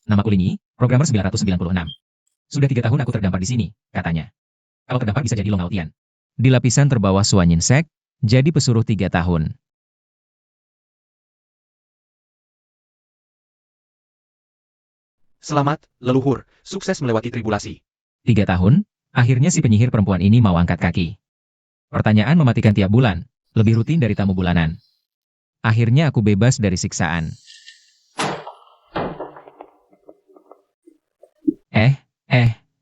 Namaku Linyi, programmer 996. Sudah 3 tahun aku terdampar di sini, katanya. Kalau terdampar bisa jadi Long Autian. Di lapisan terbawah Suanyinsek, jadi pesuruh 3 tahun. Selamat, leluhur, sukses melewati tribulasi. 3 tahun, akhirnya si penyihir perempuan ini mau angkat kaki. Pertanyaan mematikan tiap bulan, lebih rutin dari tamu bulanan. Akhirnya aku bebas dari siksaan.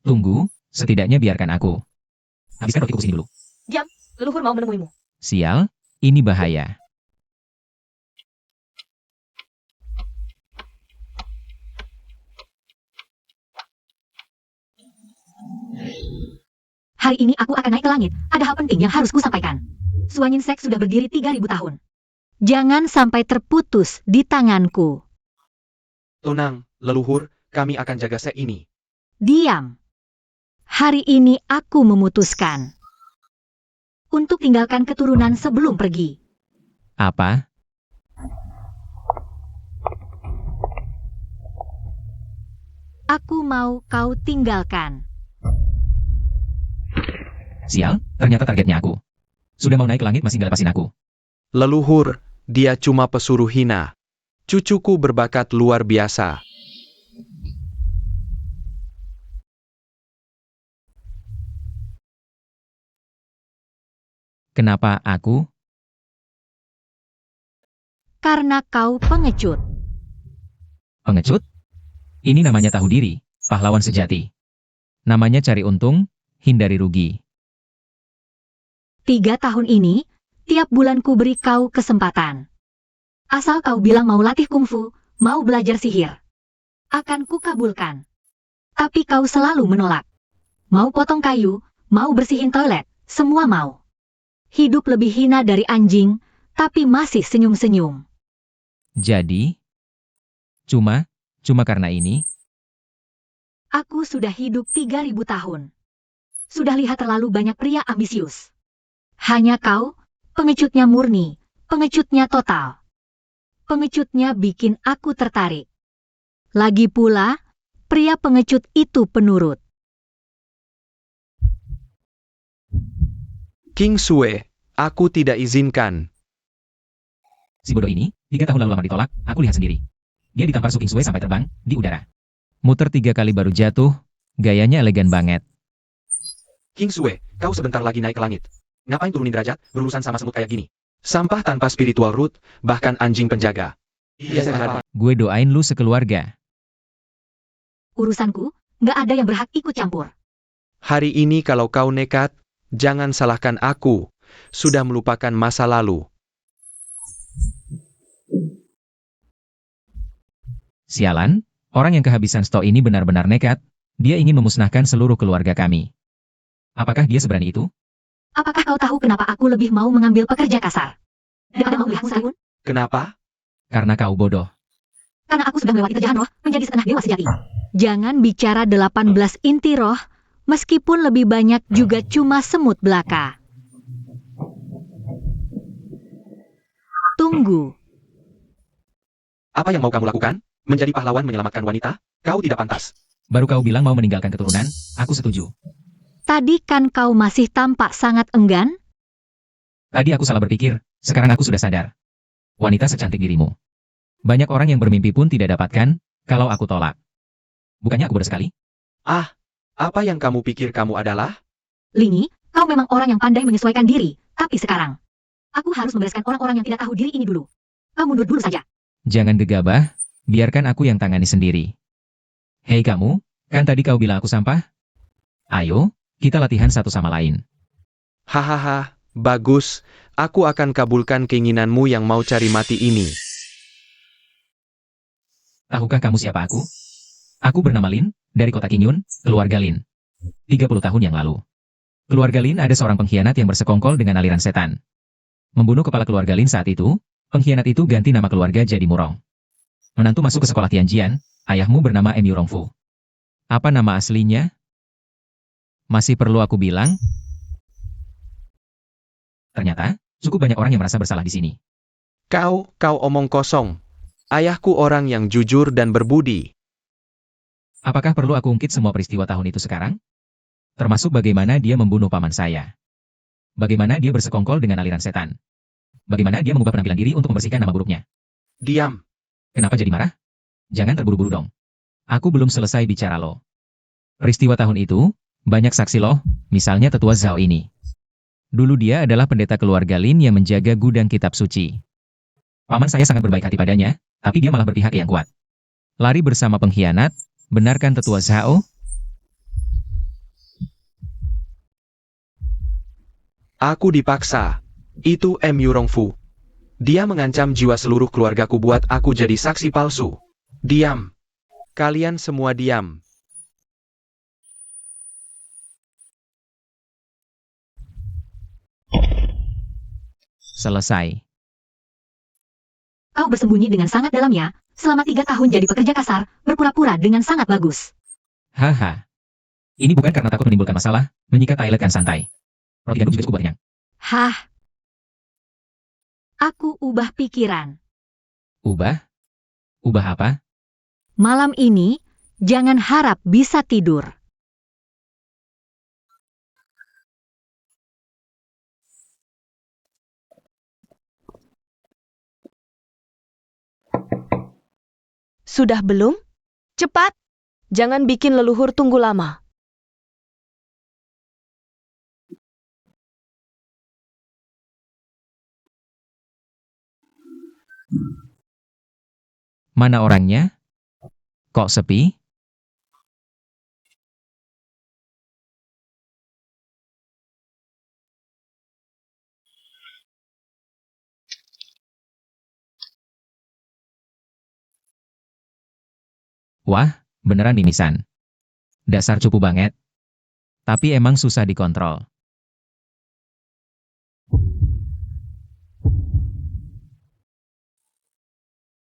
Tunggu, setidaknya biarkan aku. Habiskan roti kukus ini dulu. Diam, leluhur mau menemuimu. Sial, ini bahaya. Hari ini aku akan naik ke langit. Ada hal penting yang harus kusampaikan. Suanyinsek sudah berdiri 3000 tahun. Jangan sampai terputus di tanganku. Tenang, leluhur, kami akan jaga sek ini. Diam. Hari ini aku memutuskan untuk tinggalkan keturunan sebelum pergi. Apa? Aku mau kau tinggalkan. Sial, ternyata targetnya aku. Sudah mau naik ke langit masih nggak lepasin aku. Leluhur, dia cuma pesuruh hina. Cucuku berbakat luar biasa. Kenapa aku? Karena kau pengecut. Pengecut? Ini namanya tahu diri, pahlawan sejati. Namanya cari untung, hindari rugi. 3 tahun ini, tiap bulan ku beri kau kesempatan. Asal kau bilang mau latih kungfu, mau belajar sihir. Akan ku kabulkan. Tapi kau selalu menolak. Mau potong kayu, mau bersihin toilet, semua mau. Hidup lebih hina dari anjing, tapi masih senyum-senyum. Jadi? Cuma karena ini? Aku sudah hidup 3000 tahun. Sudah lihat terlalu banyak pria ambisius. Hanya kau, pengecutnya murni, pengecutnya total. Pengecutnya bikin aku tertarik. Lagi pula, pria pengecut itu penurut. King Sue, aku tidak izinkan. Si bodoh ini, 3 tahun lalu lamar ditolak, aku lihat sendiri. Dia ditampar Su King Sue sampai terbang, di udara. Muter 3 kali baru jatuh, gayanya elegan banget. King Sue, kau sebentar lagi naik ke langit. Ngapain turunin derajat, berurusan sama semut kayak gini? Sampah tanpa spiritual root, bahkan anjing penjaga. Iya, saya harap. Gue doain lu sekeluarga. Urusanku, nggak ada yang berhak ikut campur. Hari ini kalau kau nekat, jangan salahkan aku. Sudah melupakan masa lalu. Sialan, orang yang kehabisan stok ini benar-benar nekat. Dia ingin memusnahkan seluruh keluarga kami. Apakah dia seberani itu? Apakah kau tahu kenapa aku lebih mau mengambil pekerja kasar daripada mau melihatmu sekalipun? Kenapa? Karena kau bodoh. Karena aku sudah melewati terjahan roh, menjadi setengah dewa sejati. Jangan bicara 18 inti roh, meskipun lebih banyak juga cuma semut belaka. Tunggu. Apa yang mau kamu lakukan? Menjadi pahlawan menyelamatkan wanita? Kau tidak pantas. Baru kau bilang mau meninggalkan keturunan, aku setuju. Tadi kan kau masih tampak sangat enggan? Tadi aku salah berpikir, sekarang aku sudah sadar. Wanita secantik dirimu. Banyak orang yang bermimpi pun tidak dapatkan, kalau aku tolak. Bukannya aku bodoh sekali? Ah, apa yang kamu pikir kamu adalah? Linyi, kau memang orang yang pandai menyesuaikan diri, tapi sekarang aku harus membereskan orang-orang yang tidak tahu diri ini dulu. Kau mundur dulu saja. Jangan gegabah, biarkan aku yang tangani sendiri. Hei kamu, kan tadi kau bilang aku sampah? Ayo, kita latihan satu sama lain. Hahaha, bagus. Aku akan kabulkan keinginanmu yang mau cari mati ini. Tahukah kamu siapa aku? Aku bernama Lin, dari kota Qingyun, keluarga Lin. 30 tahun yang lalu. Keluarga Lin ada seorang pengkhianat yang bersekongkol dengan aliran setan. Membunuh kepala keluarga Lin saat itu, pengkhianat itu ganti nama keluarga jadi Murong. Menantu masuk ke sekolah Tianjian, ayahmu bernama Em Yurongfu. Apa nama aslinya? Masih perlu aku bilang? Ternyata, cukup banyak orang yang merasa bersalah di sini. Kau omong kosong. Ayahku orang yang jujur dan berbudi. Apakah perlu aku ungkit semua peristiwa tahun itu sekarang? Termasuk bagaimana dia membunuh paman saya. Bagaimana dia bersekongkol dengan aliran setan. Bagaimana dia mengubah penampilan diri untuk membersihkan nama buruknya. Diam. Kenapa jadi marah? Jangan terburu-buru dong. Aku belum selesai bicara loh. Peristiwa tahun itu, banyak saksi loh, misalnya tetua Zhao ini. Dulu dia adalah pendeta keluarga Lin yang menjaga gudang kitab suci. Paman saya sangat berbaik hati padanya, tapi dia malah berpihak yang kuat. Lari bersama pengkhianat, benarkan tetua Zhao? Aku dipaksa. Itu M. Yurongfu. Dia mengancam jiwa seluruh keluargaku buat aku jadi saksi palsu. Diam. Kalian semua diam. Selesai. Kau bersembunyi dengan sangat dalam ya, selama 3 tahun jadi pekerja kasar, berpura-pura dengan sangat bagus. Haha. Ini bukan karena takut menimbulkan masalah, menyikat toilet kan santai. Roti gandum juga cukup kenyang. Hah? Aku ubah pikiran. Ubah? Ubah apa? Malam ini, jangan harap bisa tidur. Sudah belum? Cepat! Jangan bikin leluhur tunggu lama. Mana orangnya? Kok sepi? Wah, beneran mimisan. Dasar cupu banget. Tapi emang susah dikontrol.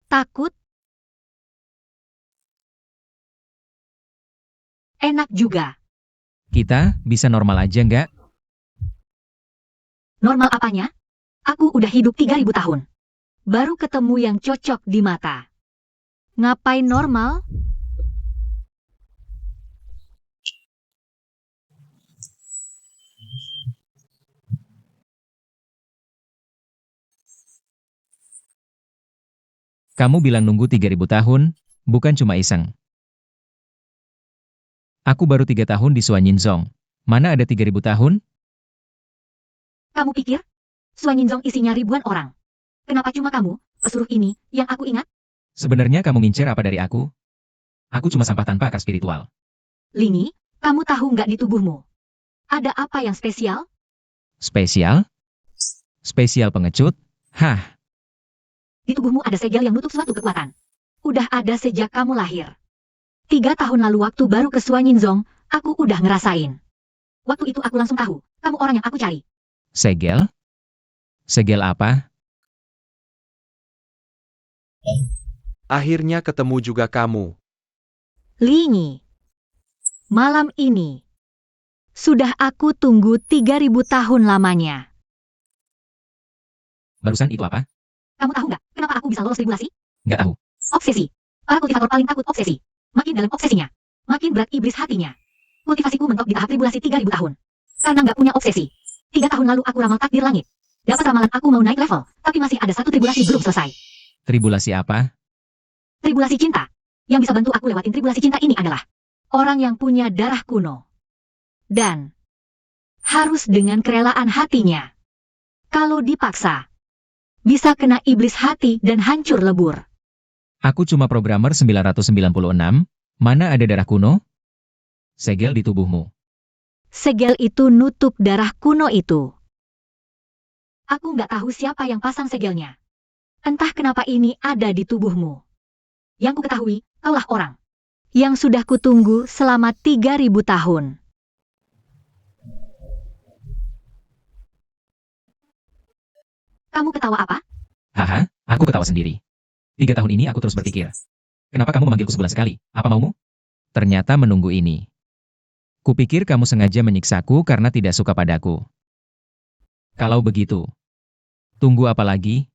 Takut? Enak juga. Kita bisa normal aja nggak? Normal apanya? Aku udah hidup 3000 tahun. Baru ketemu yang cocok di mata. Ngapain normal? Kamu bilang nunggu 3000 tahun, bukan cuma iseng. Aku baru 3 tahun di Suanyinzong. Mana ada 3000 tahun? Kamu pikir? Suanyinzong isinya ribuan orang. Kenapa cuma kamu, pesuruh ini, yang aku ingat? Sebenarnya kamu ngincer apa dari aku? Aku cuma sampah tanpa akar spiritual. Lini, kamu tahu nggak di tubuhmu? Ada apa yang spesial? Spesial? Spesial pengecut? Hah, Di tubuhmu ada segel yang nutup suatu kekuatan. Udah ada sejak kamu lahir. 3 tahun lalu waktu baru ke Suanyinzong, aku udah ngerasain. Waktu itu aku langsung tahu, kamu orang yang aku cari. segel? Segel apa? Akhirnya ketemu juga kamu. Lini. Malam ini. Sudah aku tunggu 3000 tahun lamanya. Barusan itu apa? Kamu tahu nggak, kenapa aku bisa lolos tribulasi? Nggak tahu. Obsesi. Para kultivator paling takut obsesi. Makin dalam obsesinya, makin berat iblis hatinya. Kultivasiku mentok di tahap tribulasi 3000 tahun. Karena nggak punya obsesi. 3 tahun lalu aku ramal takdir langit. Dapat ramalan aku mau naik level, tapi masih ada satu tribulasi belum selesai. Tribulasi apa? Tribulasi cinta. Yang bisa bantu aku lewatin tribulasi cinta ini adalah orang yang punya darah kuno. Dan harus dengan kerelaan hatinya. Kalau dipaksa, bisa kena iblis hati dan hancur lebur. Aku cuma programmer 996, mana ada darah kuno? Segel di tubuhmu. Segel itu nutup darah kuno itu. Aku nggak tahu siapa yang pasang segelnya. Entah kenapa ini ada di tubuhmu. Yang ku ketahui, kaulah orang yang sudah kutunggu selama 3000 tahun. Kamu ketawa apa? Haha, aku ketawa sendiri. 3 tahun ini aku terus berpikir. Kenapa kamu memanggilku sebulan sekali? Apa maumu? Ternyata menunggu ini. Kupikir kamu sengaja menyiksaku karena tidak suka padaku. Kalau begitu, tunggu apa lagi?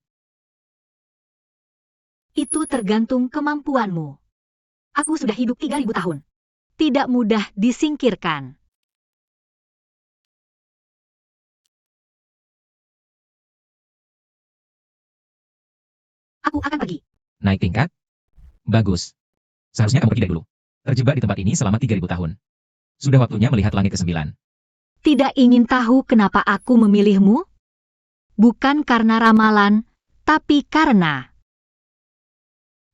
Itu tergantung kemampuanmu. Aku sudah hidup 3000 tahun. tidak mudah disingkirkan. Aku akan pergi. Naik tingkat? Bagus. Seharusnya kamu pergi dari dulu. Terjebak di tempat ini selama 3.000 tahun. Sudah waktunya melihat langit ke-9. Tidak ingin tahu kenapa aku memilihmu? Bukan karena ramalan, tapi karena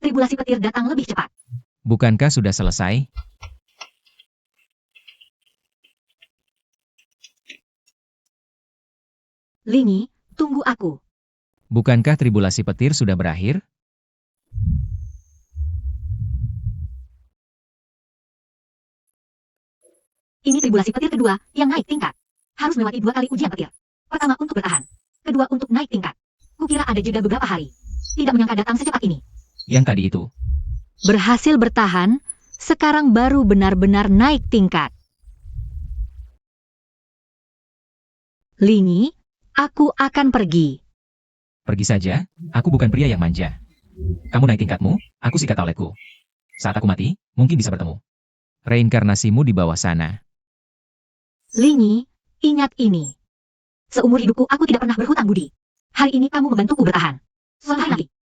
tribulasi petir datang lebih cepat. Bukankah sudah selesai? Lingi, tunggu aku. Bukankah tribulasi petir sudah berakhir? Ini tribulasi petir kedua yang naik tingkat. Harus melewati 2 kali ujian petir. Pertama untuk bertahan. Kedua untuk naik tingkat. Kukira ada jeda beberapa hari. Tidak menyangka datang secepat ini. Yang tadi itu. Berhasil bertahan, sekarang baru benar-benar naik tingkat. Lingi, aku akan pergi. Pergi saja, aku bukan pria yang manja. Kamu naik tingkatmu, aku sikat toiletku. Saat aku mati, mungkin bisa bertemu. Reinkarnasimu di bawah sana. Lingi, ingat ini. Seumur hidupku aku tidak pernah berhutang budi. Hari ini kamu membantuku bertahan.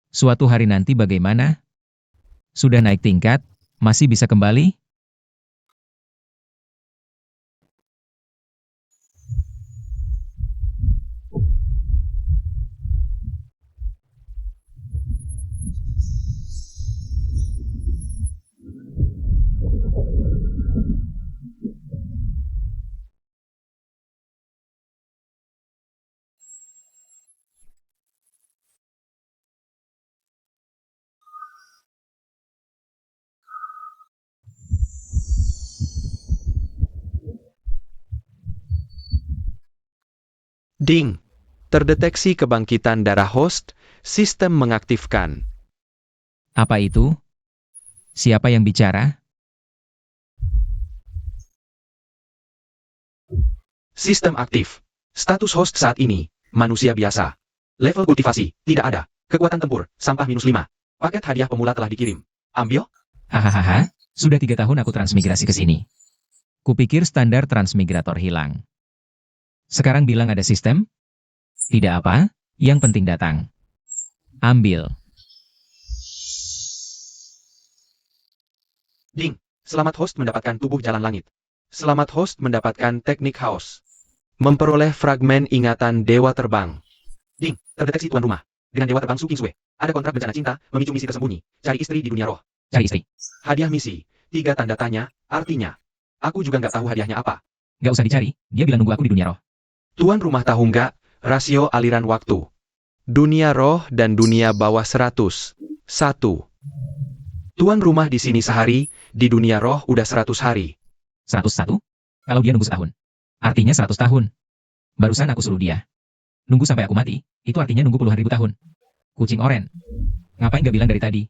Suatu hari nanti bagaimana? Sudah naik tingkat, masih bisa kembali? Ding. Terdeteksi kebangkitan darah host, sistem mengaktifkan. Apa itu? Siapa yang bicara? Sistem aktif. Status host saat ini, manusia biasa. Level kultivasi, tidak ada. Kekuatan tempur, sampah -5. Paket hadiah pemula telah dikirim. Ambil? Hahaha, sudah 3 tahun aku transmigrasi ke sini. Kupikir standar transmigrator hilang. Sekarang bilang ada sistem? Tidak apa, yang penting datang. Ambil. Ding. Selamat host mendapatkan tubuh jalan langit. Selamat host mendapatkan teknik haus. Memperoleh fragmen ingatan dewa terbang. Ding. Terdeteksi tuan rumah. Dengan dewa terbang Su Qingsue. Ada kontrak bencana cinta, memicu misi tersembunyi. Cari istri di dunia roh. Cari istri. Hadiah misi. 3 tanda tanya, artinya. Aku juga nggak tahu hadiahnya apa. Gak usah dicari, dia bilang nunggu aku di dunia roh. Tuan rumah tahu nggak, rasio aliran waktu. Dunia roh dan dunia bawah 100. 1. Tuan rumah di sini sehari, di dunia roh udah 100 hari. 101? Kalau dia nunggu setahun. Artinya 100 tahun. Barusan aku suruh dia. Nunggu sampai aku mati, itu artinya nunggu puluhan ribu tahun. Kucing oren. Ngapain gak bilang dari tadi?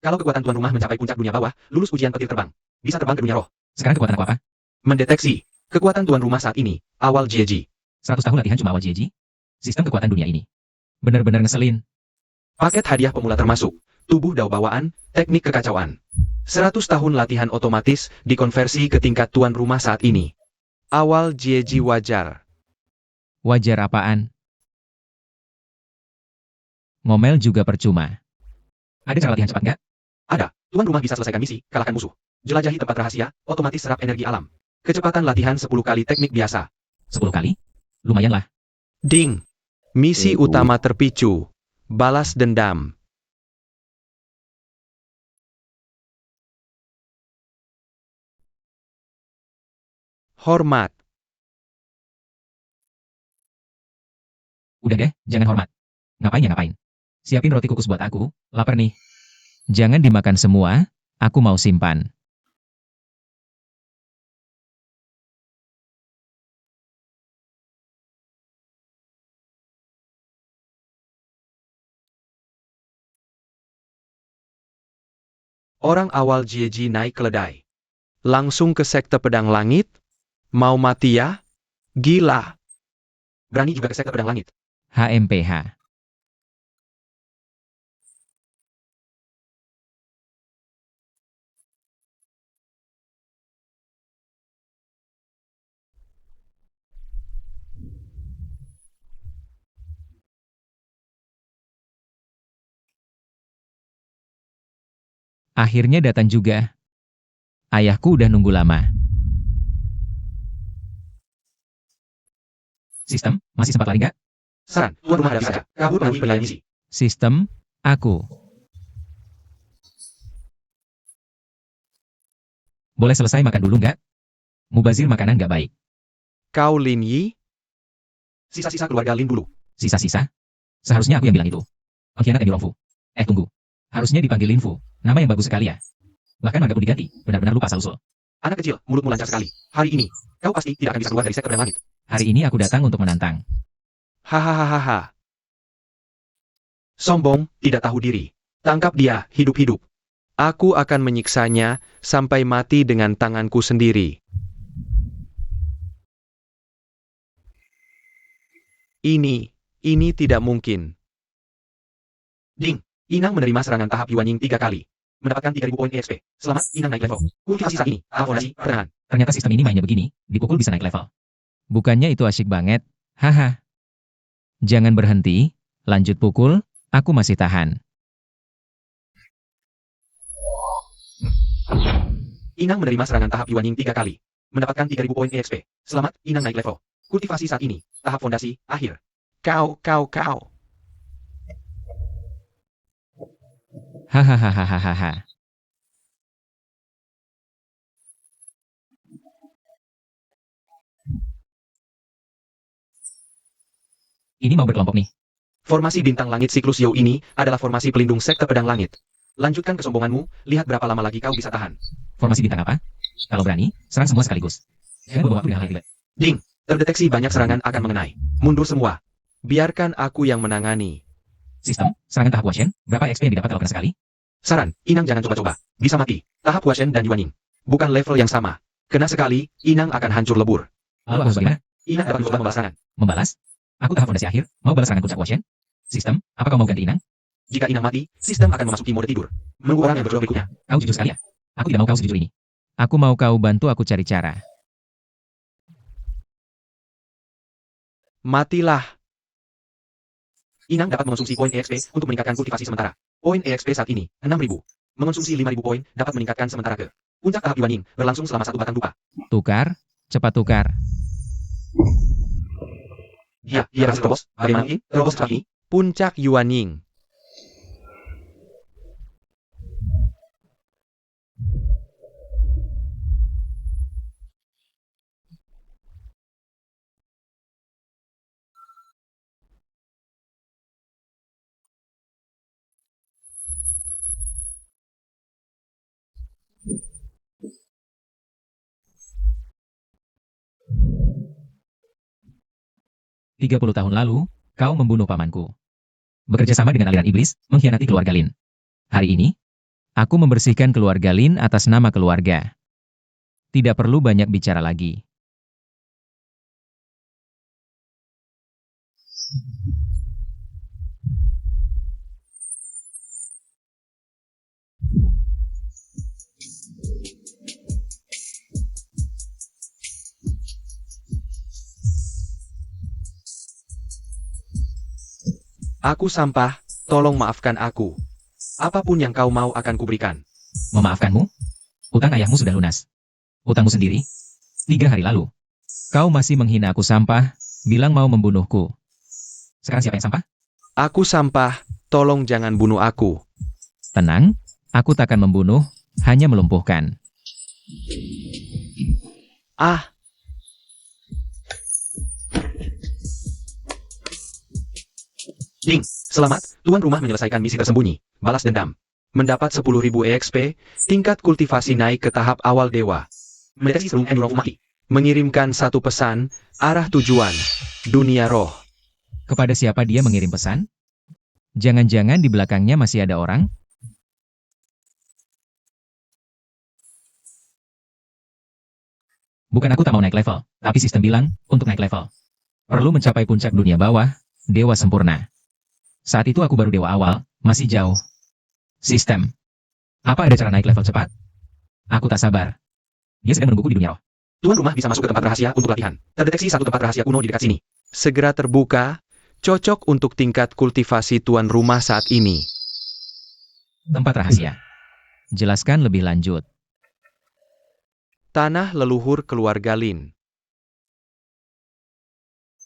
Kalau kekuatan tuan rumah mencapai puncak dunia bawah, lulus ujian petir terbang. Bisa terbang ke dunia roh. Sekarang kekuatan aku apa? Mendeteksi. Kekuatan tuan rumah saat ini, awal Jieji. 100 tahun latihan cuma awal Jieji? Sistem kekuatan dunia ini. Bener-bener ngeselin. Paket hadiah pemula termasuk. Tubuh dao bawaan, teknik kekacauan. 100 tahun latihan otomatis dikonversi ke tingkat tuan rumah saat ini. Awal Jieji wajar. Wajar apaan? Ngomel juga percuma. Ada cara latihan cepat nggak? Ada. Tuan rumah bisa selesaikan misi, kalahkan musuh. Jelajahi tempat rahasia, otomatis serap energi alam. Kecepatan latihan 10 kali teknik biasa. 10 kali? Lumayan lah. Ding. Misi utama terpicu. Balas dendam. Hormat. Udah deh, jangan hormat. Ngapain ya ngapain? Siapin roti kukus buat aku, lapar nih. Jangan dimakan semua, aku mau simpan. Orang awal Jieji naik keledai. Langsung ke sekte pedang langit? Mau mati ya? Gila. Berani juga ke sekte pedang langit. HMPH. Akhirnya datang juga. Ayahku udah nunggu lama. Sistem, masih sempat lari nggak? Saran, tuan rumah hadapi saja. Kabur penuhi penilaian misi. Sistem, aku. Boleh selesai makan dulu nggak? Mubazir makanan nggak baik. Kau Lin Yi? Sisa-sisa keluarga Lin dulu. Sisa-sisa? Seharusnya aku yang bilang itu. Pengkhianat yang Fu. Tunggu. Harusnya dipanggil Lin Fu. Nama yang bagus sekali ya. Bahkan marga pun diganti. Benar-benar lupa asal-usul. Anak kecil, mulutmu lancar sekali. Hari ini, kau pasti tidak akan bisa keluar dari sektor pedang langit. Hari ini aku datang untuk menantang. Hahaha. Sombong, tidak tahu diri. Tangkap dia, hidup-hidup. Aku akan menyiksanya sampai mati dengan tanganku sendiri. Ini tidak mungkin. Ding, Inang menerima serangan tahap Yuanying 3 kali. Mendapatkan 3.000 poin EXP. Selamat, Inang naik level. Kultivasi saat ini, tahap fondasi, pertengahan. Ternyata sistem ini mainnya begini, dipukul bisa naik level. Bukannya itu asyik banget, haha. Jangan berhenti, lanjut pukul, aku masih tahan. Inang menerima serangan tahap Yuanying 3 kali. Mendapatkan 3.000 poin EXP. Selamat, Inang naik level. Kultivasi saat ini, tahap fondasi, akhir. Kau. Hahaha. Ini mau berkelompok nih. Formasi bintang langit siklus Yau ini adalah formasi pelindung sekte pedang langit. Lanjutkan kesombonganmu, lihat berapa lama lagi kau bisa tahan. Formasi bintang apa? Kalau berani, serang semua sekaligus. Jangan bawa waktu dengan hal yang Ding, terdeteksi banyak serangan akan mengenai. Mundur semua. Biarkan aku yang menangani. Sistem, serangan tahap Huashen, berapa XP yang didapat kalau kena sekali? Saran, Inang jangan coba-coba. Bisa mati. Tahap Huashen dan Yuanying. Bukan level yang sama. Kena sekali, Inang akan hancur lebur. Lalu aku harus bagaimana? Inang dapat mencoba membalas serangan. Membalas? Aku tahap fondasi akhir, mau balas serangan puncak Huashen? Sistem, apa kau mau ganti Inang? Jika Inang mati, sistem akan memasuki mode tidur. Menunggu orang yang berjodoh berikutnya. Kau jujur sekali ya? Aku tidak mau kau sejujur ini. Aku mau kau bantu aku cari cara. Matilah. Inang dapat mengonsumsi poin EXP untuk meningkatkan kultivasi sementara. Poin EXP saat ini, 6.000. Mengonsumsi 5.000 poin dapat meningkatkan sementara ke puncak tahap Yuanying, berlangsung selama 1 batang dupa. Tukar, cepat tukar. Dia berhasil terobos. Bagaimana mungkin? Terobos cepat ini? Puncak Yuanying. Tiga 30 tahun lalu, kau membunuh pamanku. Bekerja sama dengan aliran iblis, mengkhianati keluarga Lin. Hari ini, aku membersihkan keluarga Lin atas nama keluarga. Tidak perlu banyak bicara lagi. Aku sampah, tolong maafkan aku. Apapun yang kau mau akan kuberikan. Memaafkanmu? Utang ayahmu sudah lunas. Utangmu sendiri? 3 hari lalu. Kau masih menghina aku sampah, bilang mau membunuhku. Sekarang siapa yang sampah? Aku sampah, tolong jangan bunuh aku. Tenang, aku takkan membunuh, hanya melumpuhkan. Ah, Ding, selamat, tuan rumah menyelesaikan misi tersembunyi, balas dendam. Mendapat 10.000 EXP, tingkat kultivasi naik ke tahap awal dewa. Mendeteksi seluruh endurance mati. Mengirimkan satu pesan, arah tujuan, dunia roh. Kepada siapa dia mengirim pesan? Jangan-jangan di belakangnya masih ada orang? Bukan aku tak mau naik level, tapi sistem bilang, untuk naik level. Perlu mencapai puncak dunia bawah, dewa sempurna. Saat itu aku baru dewa awal, masih jauh. Sistem. Apa ada cara naik level cepat? Aku tak sabar. Dia sedang menungguku di dunia roh. Tuan rumah bisa masuk ke tempat rahasia untuk latihan. Terdeteksi satu tempat rahasia kuno di dekat sini. Segera terbuka, cocok untuk tingkat kultivasi tuan rumah saat ini. Tempat rahasia. Jelaskan lebih lanjut. Tanah leluhur keluarga Lin.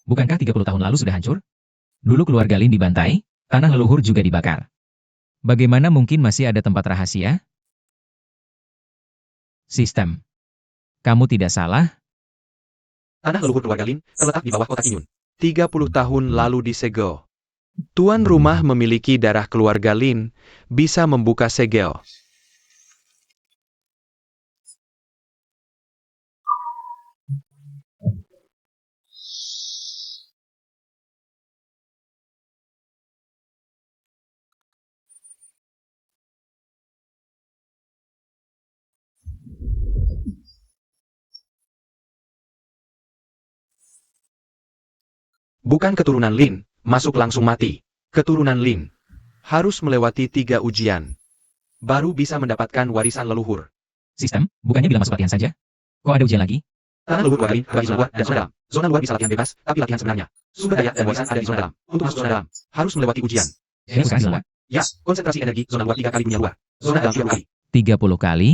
Bukankah 30 tahun lalu sudah hancur? Dulu keluarga Lin dibantai, tanah leluhur juga dibakar. Bagaimana mungkin masih ada tempat rahasia? Sistem. Kamu tidak salah? Tanah leluhur keluarga Lin terletak di bawah kota Qingyun. 30 tahun lalu disegel. Tuan rumah memiliki darah keluarga Lin, bisa membuka segel. Bukan keturunan Lin, masuk langsung mati. Keturunan Lin harus melewati 3 ujian, baru bisa mendapatkan warisan leluhur. Sistem, bukannya bilang masuk latihan saja? Kok ada ujian lagi? Tanah leluhur keluarga Lin bagi zona luar dan zona dalam. Zona luar bisa latihan bebas, tapi latihan sebenarnya. Sumber daya dan warisan ada di zona dalam. Untuk masuk zona dalam, harus melewati ujian. Saya sekarang di luar. Ya, konsentrasi energi zona luar 3 kali dunia luar. Zona dalam 30 kali. 30 kali?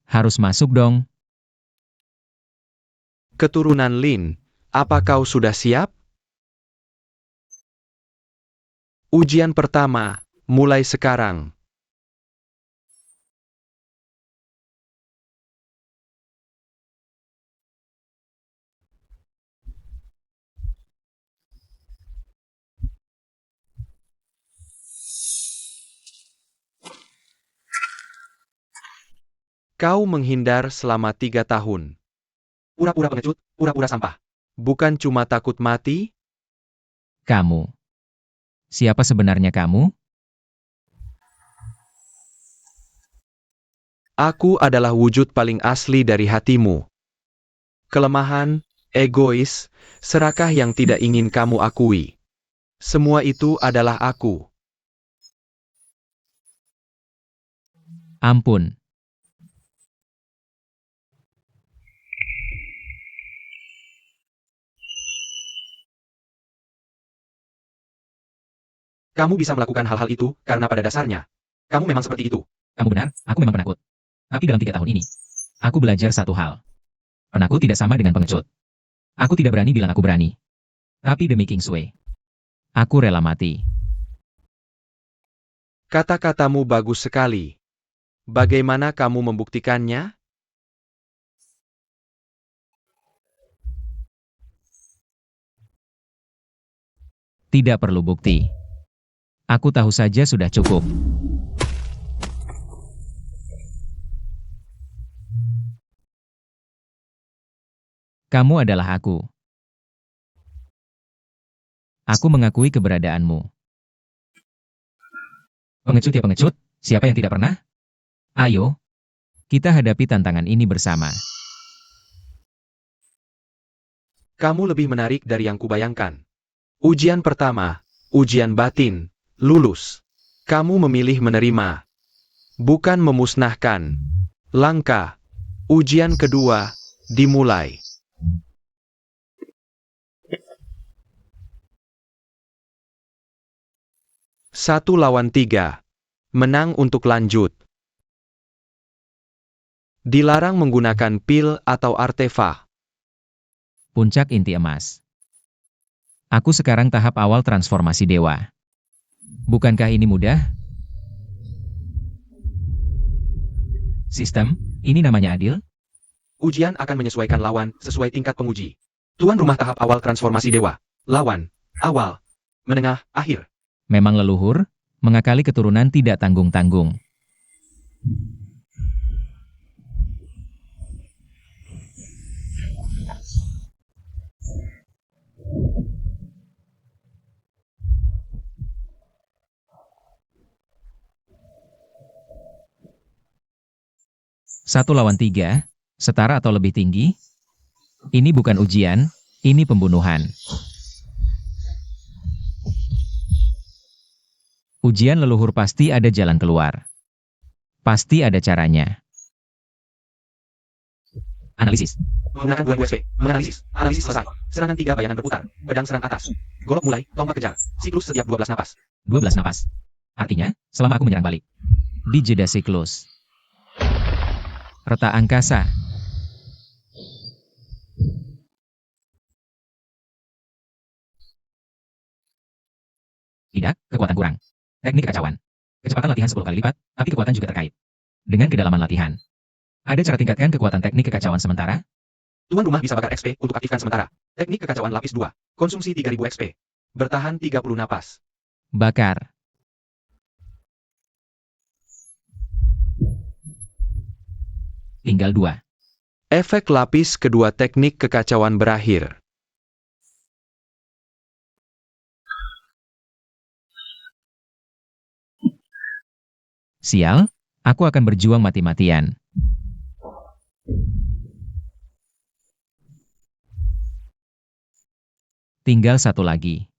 Harus masuk dong. Keturunan Lin, apa kau sudah siap? Ujian pertama, mulai sekarang. Kau menghindar selama 3 tahun. Pura-pura pengecut, pura-pura sampah. Bukan cuma takut mati, Kamu. Siapa sebenarnya kamu? aku adalah wujud paling asli dari hatimu. Kelemahan, egois, serakah yang tidak ingin kamu akui. Semua itu adalah aku. Ampun. Kamu bisa melakukan hal-hal itu karena pada dasarnya, kamu memang seperti itu. Kamu benar, aku memang penakut. Tapi dalam 3 tahun ini, aku belajar satu hal. Penakut tidak sama dengan pengecut. Aku tidak berani bilang aku berani. Tapi demi King Sui, aku rela mati. Kata-katamu bagus sekali. Bagaimana kamu membuktikannya? Tidak perlu bukti. Aku tahu saja sudah cukup. Kamu adalah aku. Aku mengakui keberadaanmu. Pengecut ya pengecut, siapa yang tidak pernah? Ayo, kita hadapi tantangan ini bersama. Kamu lebih menarik dari yang kubayangkan. Ujian pertama, ujian batin, lulus. Kamu memilih menerima, bukan memusnahkan. Langkah, ujian kedua, dimulai. Satu lawan 3. Menang untuk lanjut. Dilarang menggunakan pil atau artefak. Puncak inti emas. Aku sekarang tahap awal transformasi dewa. Bukankah ini mudah? Sistem, ini namanya adil? Ujian akan menyesuaikan lawan sesuai tingkat penguji. Tuan rumah tahap awal transformasi dewa. Lawan, awal, menengah, akhir. Memang leluhur, mengakali keturunan tidak tanggung-tanggung. Satu lawan 3, setara atau lebih tinggi? Ini bukan ujian, ini pembunuhan. Ujian leluhur pasti ada jalan keluar. Pasti ada caranya. Analisis. Menggunakan 2 USP. Menganalisis. Analisis selesai. Serangan 3 bayangan berputar. Pedang serang atas. Golok mulai. Tombak kejar. Siklus setiap 12 napas. 12 napas. Artinya, selama aku menyerang balik. Di jeda siklus. Retak angkasa. Tidak, kekuatan kurang. Teknik kekacauan. Kecepatan latihan 10 kali lipat, tapi kekuatan juga terkait. Dengan kedalaman latihan. Ada cara tingkatkan kekuatan teknik kekacauan sementara? Tuan rumah bisa bakar XP untuk aktifkan sementara. Teknik kekacauan lapis 2. Konsumsi 3000 XP. Bertahan 30 napas. Bakar. Tinggal 2. Efek lapis kedua teknik kekacauan berakhir. Sial, aku akan berjuang mati-matian. Tinggal satu lagi.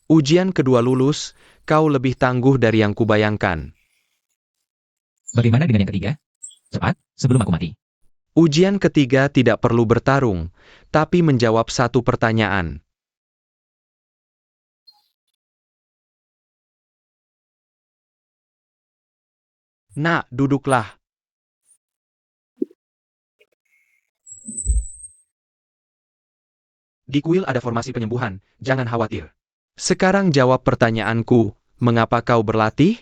Ujian kedua lulus, kau lebih tangguh dari yang kubayangkan. Bagaimana dengan yang ketiga? Cepat, sebelum aku mati. Ujian ketiga tidak perlu bertarung, tapi menjawab satu pertanyaan. Nak, duduklah. Di kuil ada formasi penyembuhan, jangan khawatir. Sekarang jawab pertanyaanku, mengapa kau berlatih?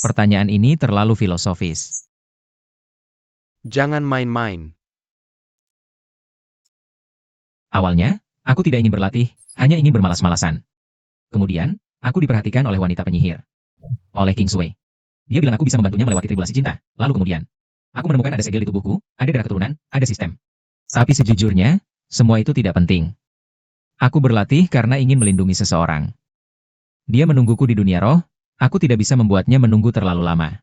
Pertanyaan ini terlalu filosofis. Jangan main-main. Awalnya, aku tidak ingin berlatih, hanya ingin bermalas-malasan. Kemudian, aku diperhatikan oleh wanita penyihir. Oleh King Sui. Dia bilang aku bisa membantunya melewati tribulasi cinta. Lalu kemudian, aku menemukan ada segel di tubuhku, ada darah keturunan, ada sistem. Tapi sejujurnya, semua itu tidak penting. Aku berlatih karena ingin melindungi seseorang. Dia menungguku di dunia roh, aku tidak bisa membuatnya menunggu terlalu lama.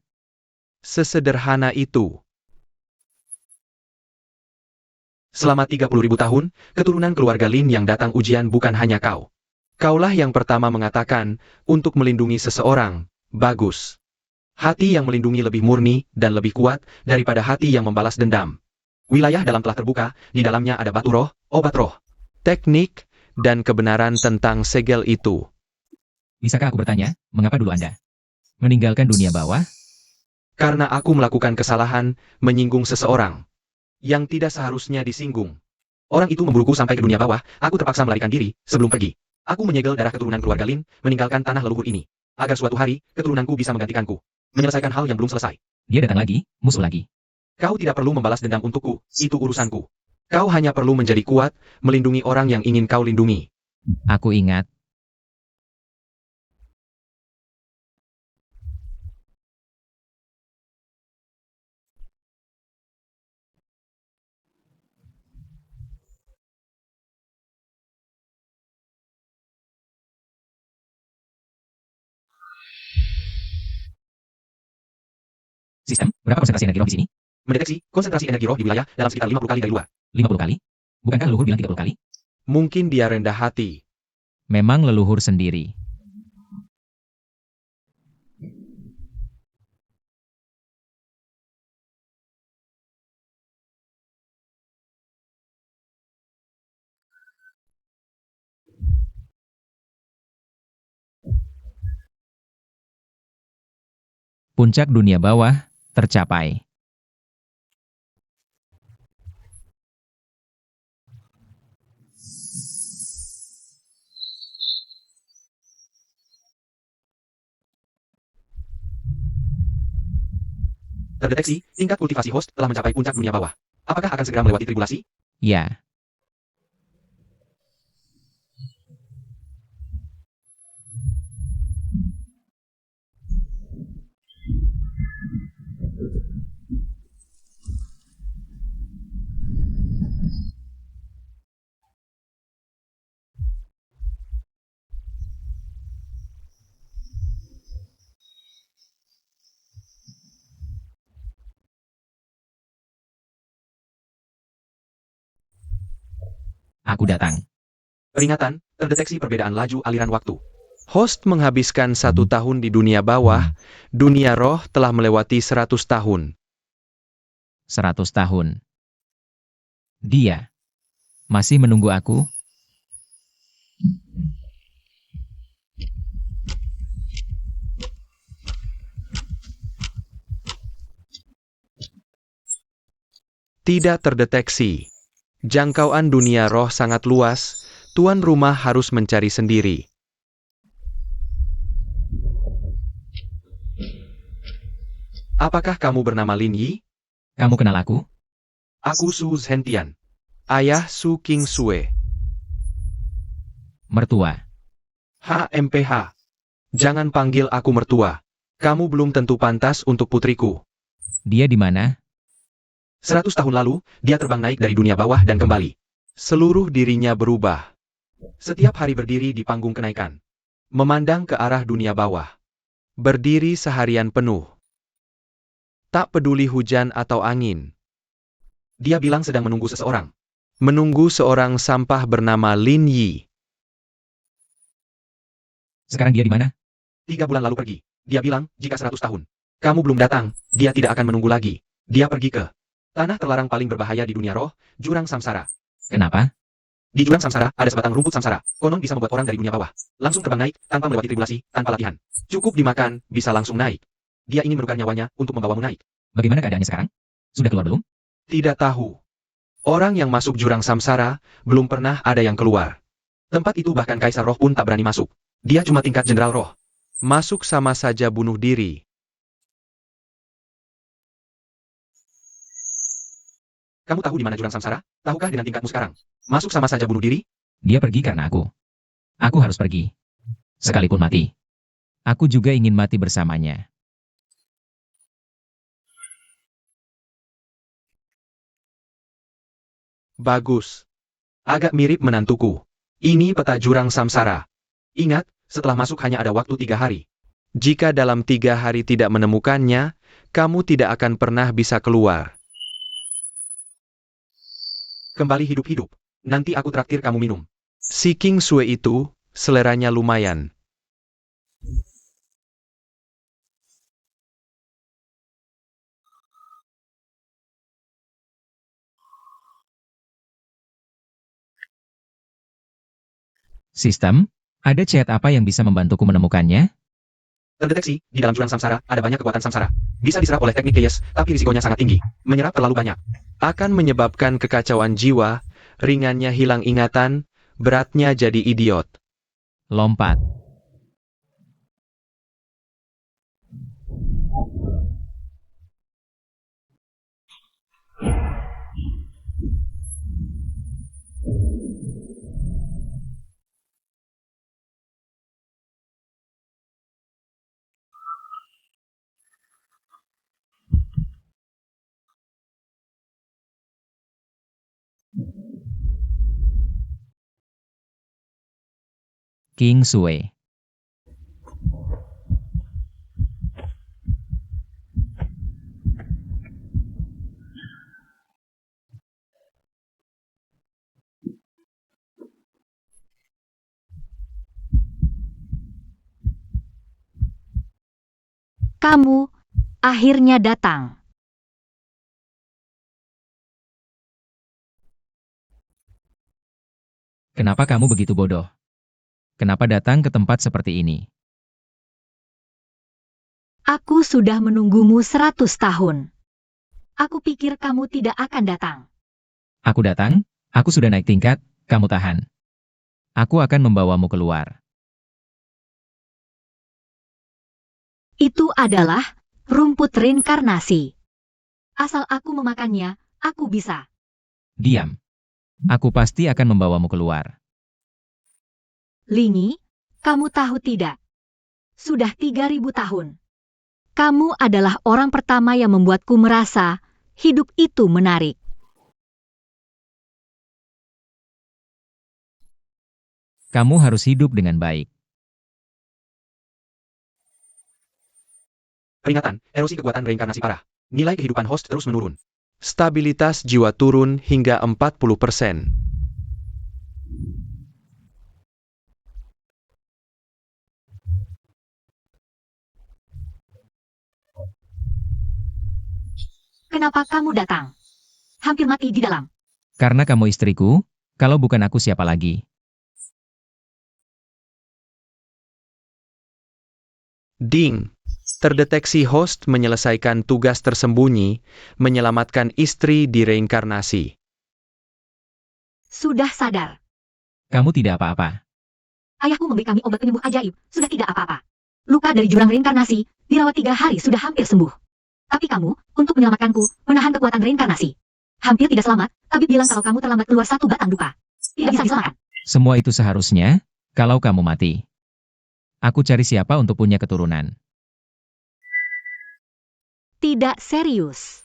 Sesederhana itu. Selama 30.000 tahun, keturunan keluarga Lin yang datang ujian bukan hanya kau. Kaulah yang pertama mengatakan, untuk melindungi seseorang, bagus. Hati yang melindungi lebih murni dan lebih kuat daripada hati yang membalas dendam. Wilayah dalam telah terbuka, di dalamnya ada batu roh, obat roh, teknik, dan kebenaran tentang segel itu. Bisakah aku bertanya, mengapa dulu Anda meninggalkan dunia bawah? Karena aku melakukan kesalahan, menyinggung seseorang yang tidak seharusnya disinggung. Orang itu memburuku sampai ke dunia bawah, aku terpaksa melarikan diri sebelum pergi. Aku menyegel darah keturunan keluarga Lin, meninggalkan tanah leluhur ini, agar suatu hari, keturunanku bisa menggantikanku. Menyelesaikan hal yang belum selesai. Dia datang lagi, musuh lagi. Kau tidak perlu membalas dendam untukku, itu urusanku. Kau hanya perlu menjadi kuat, melindungi orang yang ingin kau lindungi. Aku ingat. Sistem, berapa konsentrasi energi roh di sini? Mendeteksi konsentrasi energi roh di wilayah dalam sekitar 50 kali dari luar. 50 kali? Bukankah leluhur bilang 30 kali? Mungkin dia rendah hati. Memang leluhur sendiri. Puncak dunia bawah tercapai. Terdeteksi, tingkat kultivasi host telah mencapai puncak dunia bawah. Apakah akan segera melewati tribulasi? Ya. Aku datang. Peringatan, terdeteksi perbedaan laju aliran waktu. Host menghabiskan 1 tahun di dunia bawah, dunia roh telah melewati 100 tahun. 100 tahun. Dia masih menunggu aku. Tidak terdeteksi. Jangkauan dunia roh sangat luas, tuan rumah harus mencari sendiri. Apakah kamu bernama Lin Yi? Kamu kenal aku? Aku Su Zhentian. Ayah Su King Sue. Mertua. HMPH. Jangan panggil aku mertua. Kamu belum tentu pantas untuk putriku. Dia di mana? 100 tahun lalu, dia terbang naik dari dunia bawah dan kembali. Seluruh dirinya berubah. Setiap hari berdiri di panggung kenaikan. Memandang ke arah dunia bawah. Berdiri seharian penuh. Tak peduli hujan atau angin. Dia bilang sedang menunggu seseorang. Menunggu seorang sampah bernama Lin Yi. Sekarang dia di mana? 3 bulan lalu pergi. Dia bilang, jika 100 tahun. Kamu belum datang, dia tidak akan menunggu lagi. Dia pergi ke tanah terlarang paling berbahaya di dunia roh, Jurang Samsara. Kenapa? Di Jurang Samsara, ada sebatang rumput Samsara. Konon bisa membuat orang dari dunia bawah langsung terbang naik, tanpa melewati tribulasi, tanpa latihan. Cukup dimakan, bisa langsung naik. Dia ingin menukar nyawanya untuk membawamu naik. Bagaimana keadaannya sekarang? Sudah keluar belum? Tidak tahu. Orang yang masuk Jurang Samsara, belum pernah ada yang keluar. Tempat itu bahkan Kaisar Roh pun tak berani masuk. Dia cuma tingkat Jenderal Roh. Masuk sama saja bunuh diri. Kamu tahu di mana Jurang Samsara? Tahukah dengan tingkatmu sekarang? Masuk sama saja bunuh diri? Dia pergi karena aku. Aku harus pergi. Sekalipun mati. Aku juga ingin mati bersamanya. Bagus. Agak mirip menantuku. Ini peta Jurang Samsara. Ingat, setelah masuk hanya ada waktu 3 hari. Jika dalam 3 hari tidak menemukannya, kamu tidak akan pernah bisa keluar. Kembali hidup-hidup. Nanti aku traktir kamu minum. Si King Sue itu, seleranya lumayan. Sistem? Ada chat apa yang bisa membantuku menemukannya? Terdeteksi, di dalam Jurang Samsara, ada banyak kekuatan Samsara. Bisa diserap oleh teknik Chaos, tapi risikonya sangat tinggi. Menyerap terlalu banyak. Akan menyebabkan kekacauan jiwa, ringannya hilang ingatan, beratnya jadi idiot. Lompat. King Sue. Kamu akhirnya datang. Kenapa kamu begitu bodoh? Kenapa datang ke tempat seperti ini? Aku sudah menunggumu 100 tahun. Aku pikir kamu tidak akan datang. Aku datang, aku sudah naik tingkat, kamu tahan. Aku akan membawamu keluar. Itu adalah rumput reinkarnasi. Asal aku memakannya, aku bisa. Diam. Aku pasti akan membawamu keluar. Lingi, kamu tahu tidak? Sudah 3000 tahun. Kamu adalah orang pertama yang membuatku merasa hidup itu menarik. Kamu harus hidup dengan baik. Peringatan, erosi kekuatan reinkarnasi parah. Nilai kehidupan host terus menurun. Stabilitas jiwa turun hingga 40%. Kenapa kamu datang? Hampir mati di dalam. Karena kamu istriku, kalau bukan aku siapa lagi? Ding. Terdeteksi host menyelesaikan tugas tersembunyi, menyelamatkan istri di reinkarnasi. Sudah sadar. Kamu tidak apa-apa. Ayahku memberi kami obat penyembuh ajaib, sudah tidak apa-apa. Luka dari jurang reinkarnasi, dirawat 3 hari sudah hampir sembuh. Tapi kamu, untuk menyelamatkanku, menahan kekuatan reinkarnasi. Hampir tidak selamat, tapi bilang kalau kamu terlambat keluar 1 batang duka. Tidak bisa diselamatkan. Semua itu seharusnya, kalau kamu mati. Aku cari siapa untuk punya keturunan. Tidak serius.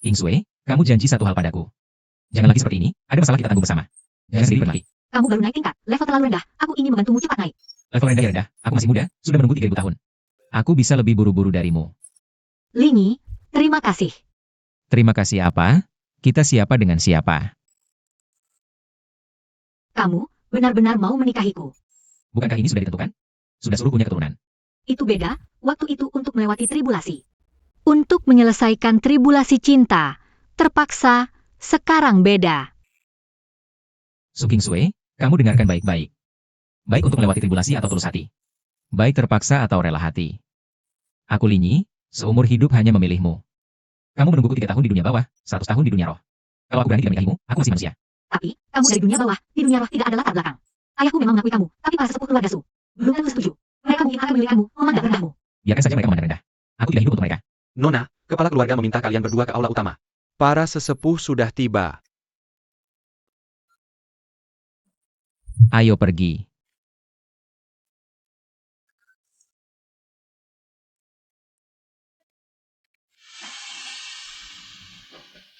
Kingsway, kamu janji satu hal padaku. Jangan lagi seperti ini, ada masalah kita tanggung bersama. Jangan sendiri berlari. Kamu baru naik tingkat, level terlalu rendah, aku ingin membantumu cepat naik. Level rendah ya rendah, aku masih muda, sudah menunggu 3000 tahun. Aku bisa lebih buru-buru darimu. Lingi, terima kasih. Terima kasih apa? Kita siapa dengan siapa? Kamu, benar-benar mau menikahiku. Bukankah ini sudah ditentukan? Sudah suruh punya keturunan. Itu beda, waktu itu untuk melewati tribulasi. Untuk menyelesaikan tribulasi cinta, terpaksa, sekarang beda. Su Kingsway, kamu dengarkan baik-baik. Baik untuk melewati tribulasi atau tulus hati. Baik terpaksa atau rela hati. Aku Linyi, seumur hidup hanya memilihmu. Kamu menungguku 3 tahun di dunia bawah, 100 tahun di dunia roh. Kalau aku berani tidak menikahimu, aku masih manusia. Tapi, kamu dari dunia bawah, di dunia roh tidak ada latar belakang. Ayahku memang mengakui kamu, tapi para sesepuh keluarga Su belum tentu setuju. Mereka mungkin akan memilih kamu, memandang rendahmu. Biarkan saja mereka memandang rendah. Aku tidak hidup untuk mereka. Nona, kepala keluarga meminta kalian berdua ke aula utama. Para sesepuh sudah tiba. Ayo pergi.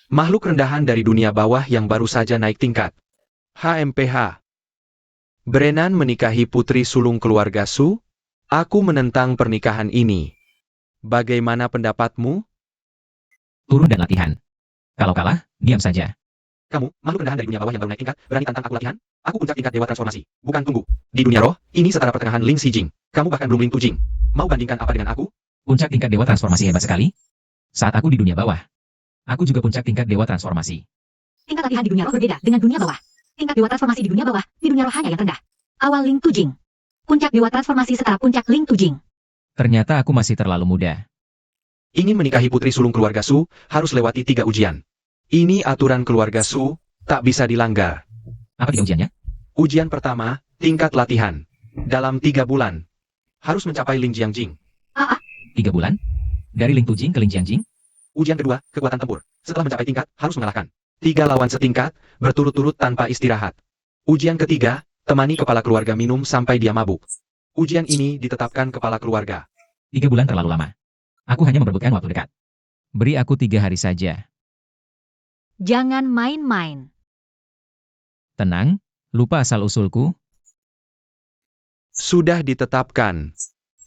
Makhluk rendahan dari dunia bawah yang baru saja naik tingkat. HMPH. Brennan menikahi putri sulung keluarga Su? Aku menentang pernikahan ini. Bagaimana pendapatmu? Turun dan latihan. Kalau kalah, diam saja. Kamu, makhluk rendahan dari dunia bawah yang baru naik tingkat, berani tantang aku latihan? Aku puncak tingkat dewa transformasi. Bukan tunggu. Di dunia roh, ini setara pertengahan Ling Si Jing. Kamu bahkan belum Ling Tu Jing. Mau bandingkan apa dengan aku? Puncak tingkat dewa transformasi hebat sekali. Saat aku di dunia bawah. Aku juga puncak tingkat dewa transformasi. Tingkat latihan di dunia roh berbeda dengan dunia bawah. Tingkat dewa transformasi di dunia bawah, di dunia roh hanya yang rendah. Awal Ling Tu Jing. Puncak dewa transformasi setara puncak Ling Tu Jing. Ternyata aku masih terlalu muda. Ingin menikahi putri sulung keluarga Su, harus lewati 3 ujian. Ini aturan keluarga Su, tak bisa dilanggar. Apa 3 ujiannya? Ujian pertama, tingkat latihan. Dalam 3 bulan. Harus mencapai Ling Jiangjing. 3 bulan? Dari Ling Tu Jing ke Ling Jiangjing? Ujian kedua, kekuatan tempur. Setelah mencapai tingkat, harus mengalahkan 3 lawan setingkat, berturut-turut tanpa istirahat. Ujian ketiga, temani kepala keluarga minum sampai dia mabuk. Ujian ini ditetapkan kepala keluarga. 3 bulan terlalu lama. Aku hanya memperebutkan waktu dekat. Beri aku 3 hari saja. Jangan main-main. Tenang, lupa asal-usulku. Sudah ditetapkan.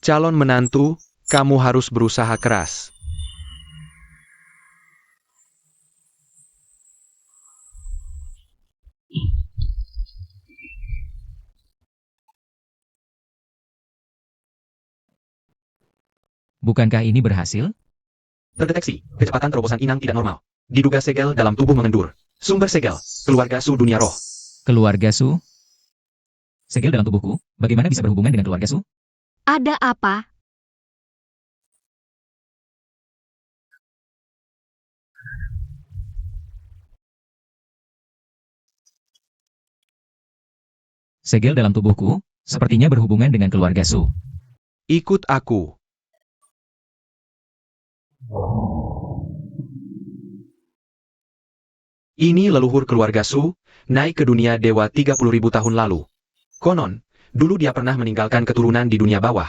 Calon menantu, kamu harus berusaha keras. Bukankah ini berhasil? Terdeteksi, kecepatan terobosan inang tidak normal. Diduga segel dalam tubuh mengendur. Sumber segel, keluarga Su dunia roh. Keluarga Su? Segel dalam tubuhku, bagaimana bisa berhubungan dengan keluarga Su? Ada apa? Segel dalam tubuhku, sepertinya berhubungan dengan keluarga Su. Ikut aku. Ini leluhur keluarga Su, naik ke dunia dewa 30.000 tahun lalu. Konon, dulu dia pernah meninggalkan keturunan di dunia bawah.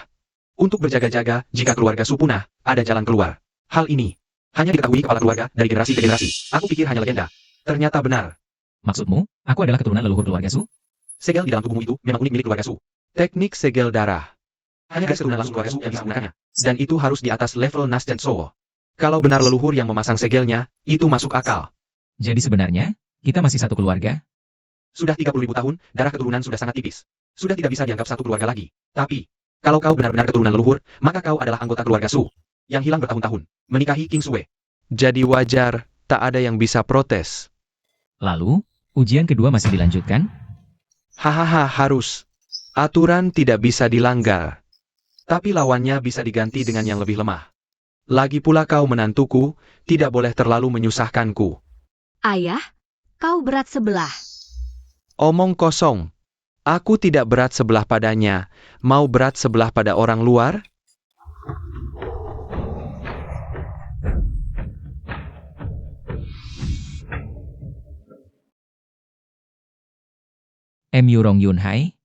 Untuk berjaga-jaga, jika keluarga Su punah, ada jalan keluar. Hal ini hanya diketahui kepala keluarga dari generasi ke generasi. Aku pikir hanya legenda. Ternyata benar. Maksudmu, aku adalah keturunan leluhur keluarga Su? Segel di dalam tubuhmu itu memang unik milik keluarga Su. Teknik segel darah. Hanya garis keturunan langsung keluarga Su yang bisa menggunakannya. Dan itu harus di atas level Nas dan Sowo. Kalau benar leluhur yang memasang segelnya, itu masuk akal. Jadi sebenarnya, kita masih satu keluarga? Sudah 30.000 tahun, darah keturunan sudah sangat tipis. Sudah tidak bisa dianggap satu keluarga lagi. Tapi, kalau kau benar-benar keturunan leluhur, maka kau adalah anggota keluarga Su. Yang hilang bertahun-tahun. Menikahi King Sue. Jadi wajar, tak ada yang bisa protes. Lalu, ujian kedua masih dilanjutkan? Hahaha harus. Aturan tidak bisa dilanggar. Tapi lawannya bisa diganti dengan yang lebih lemah. Lagi pula kau menantuku, tidak boleh terlalu menyusahkanku. Ayah, kau berat sebelah. Omong kosong. Aku tidak berat sebelah padanya, mau berat sebelah pada orang luar? MU Rong Yun Hai?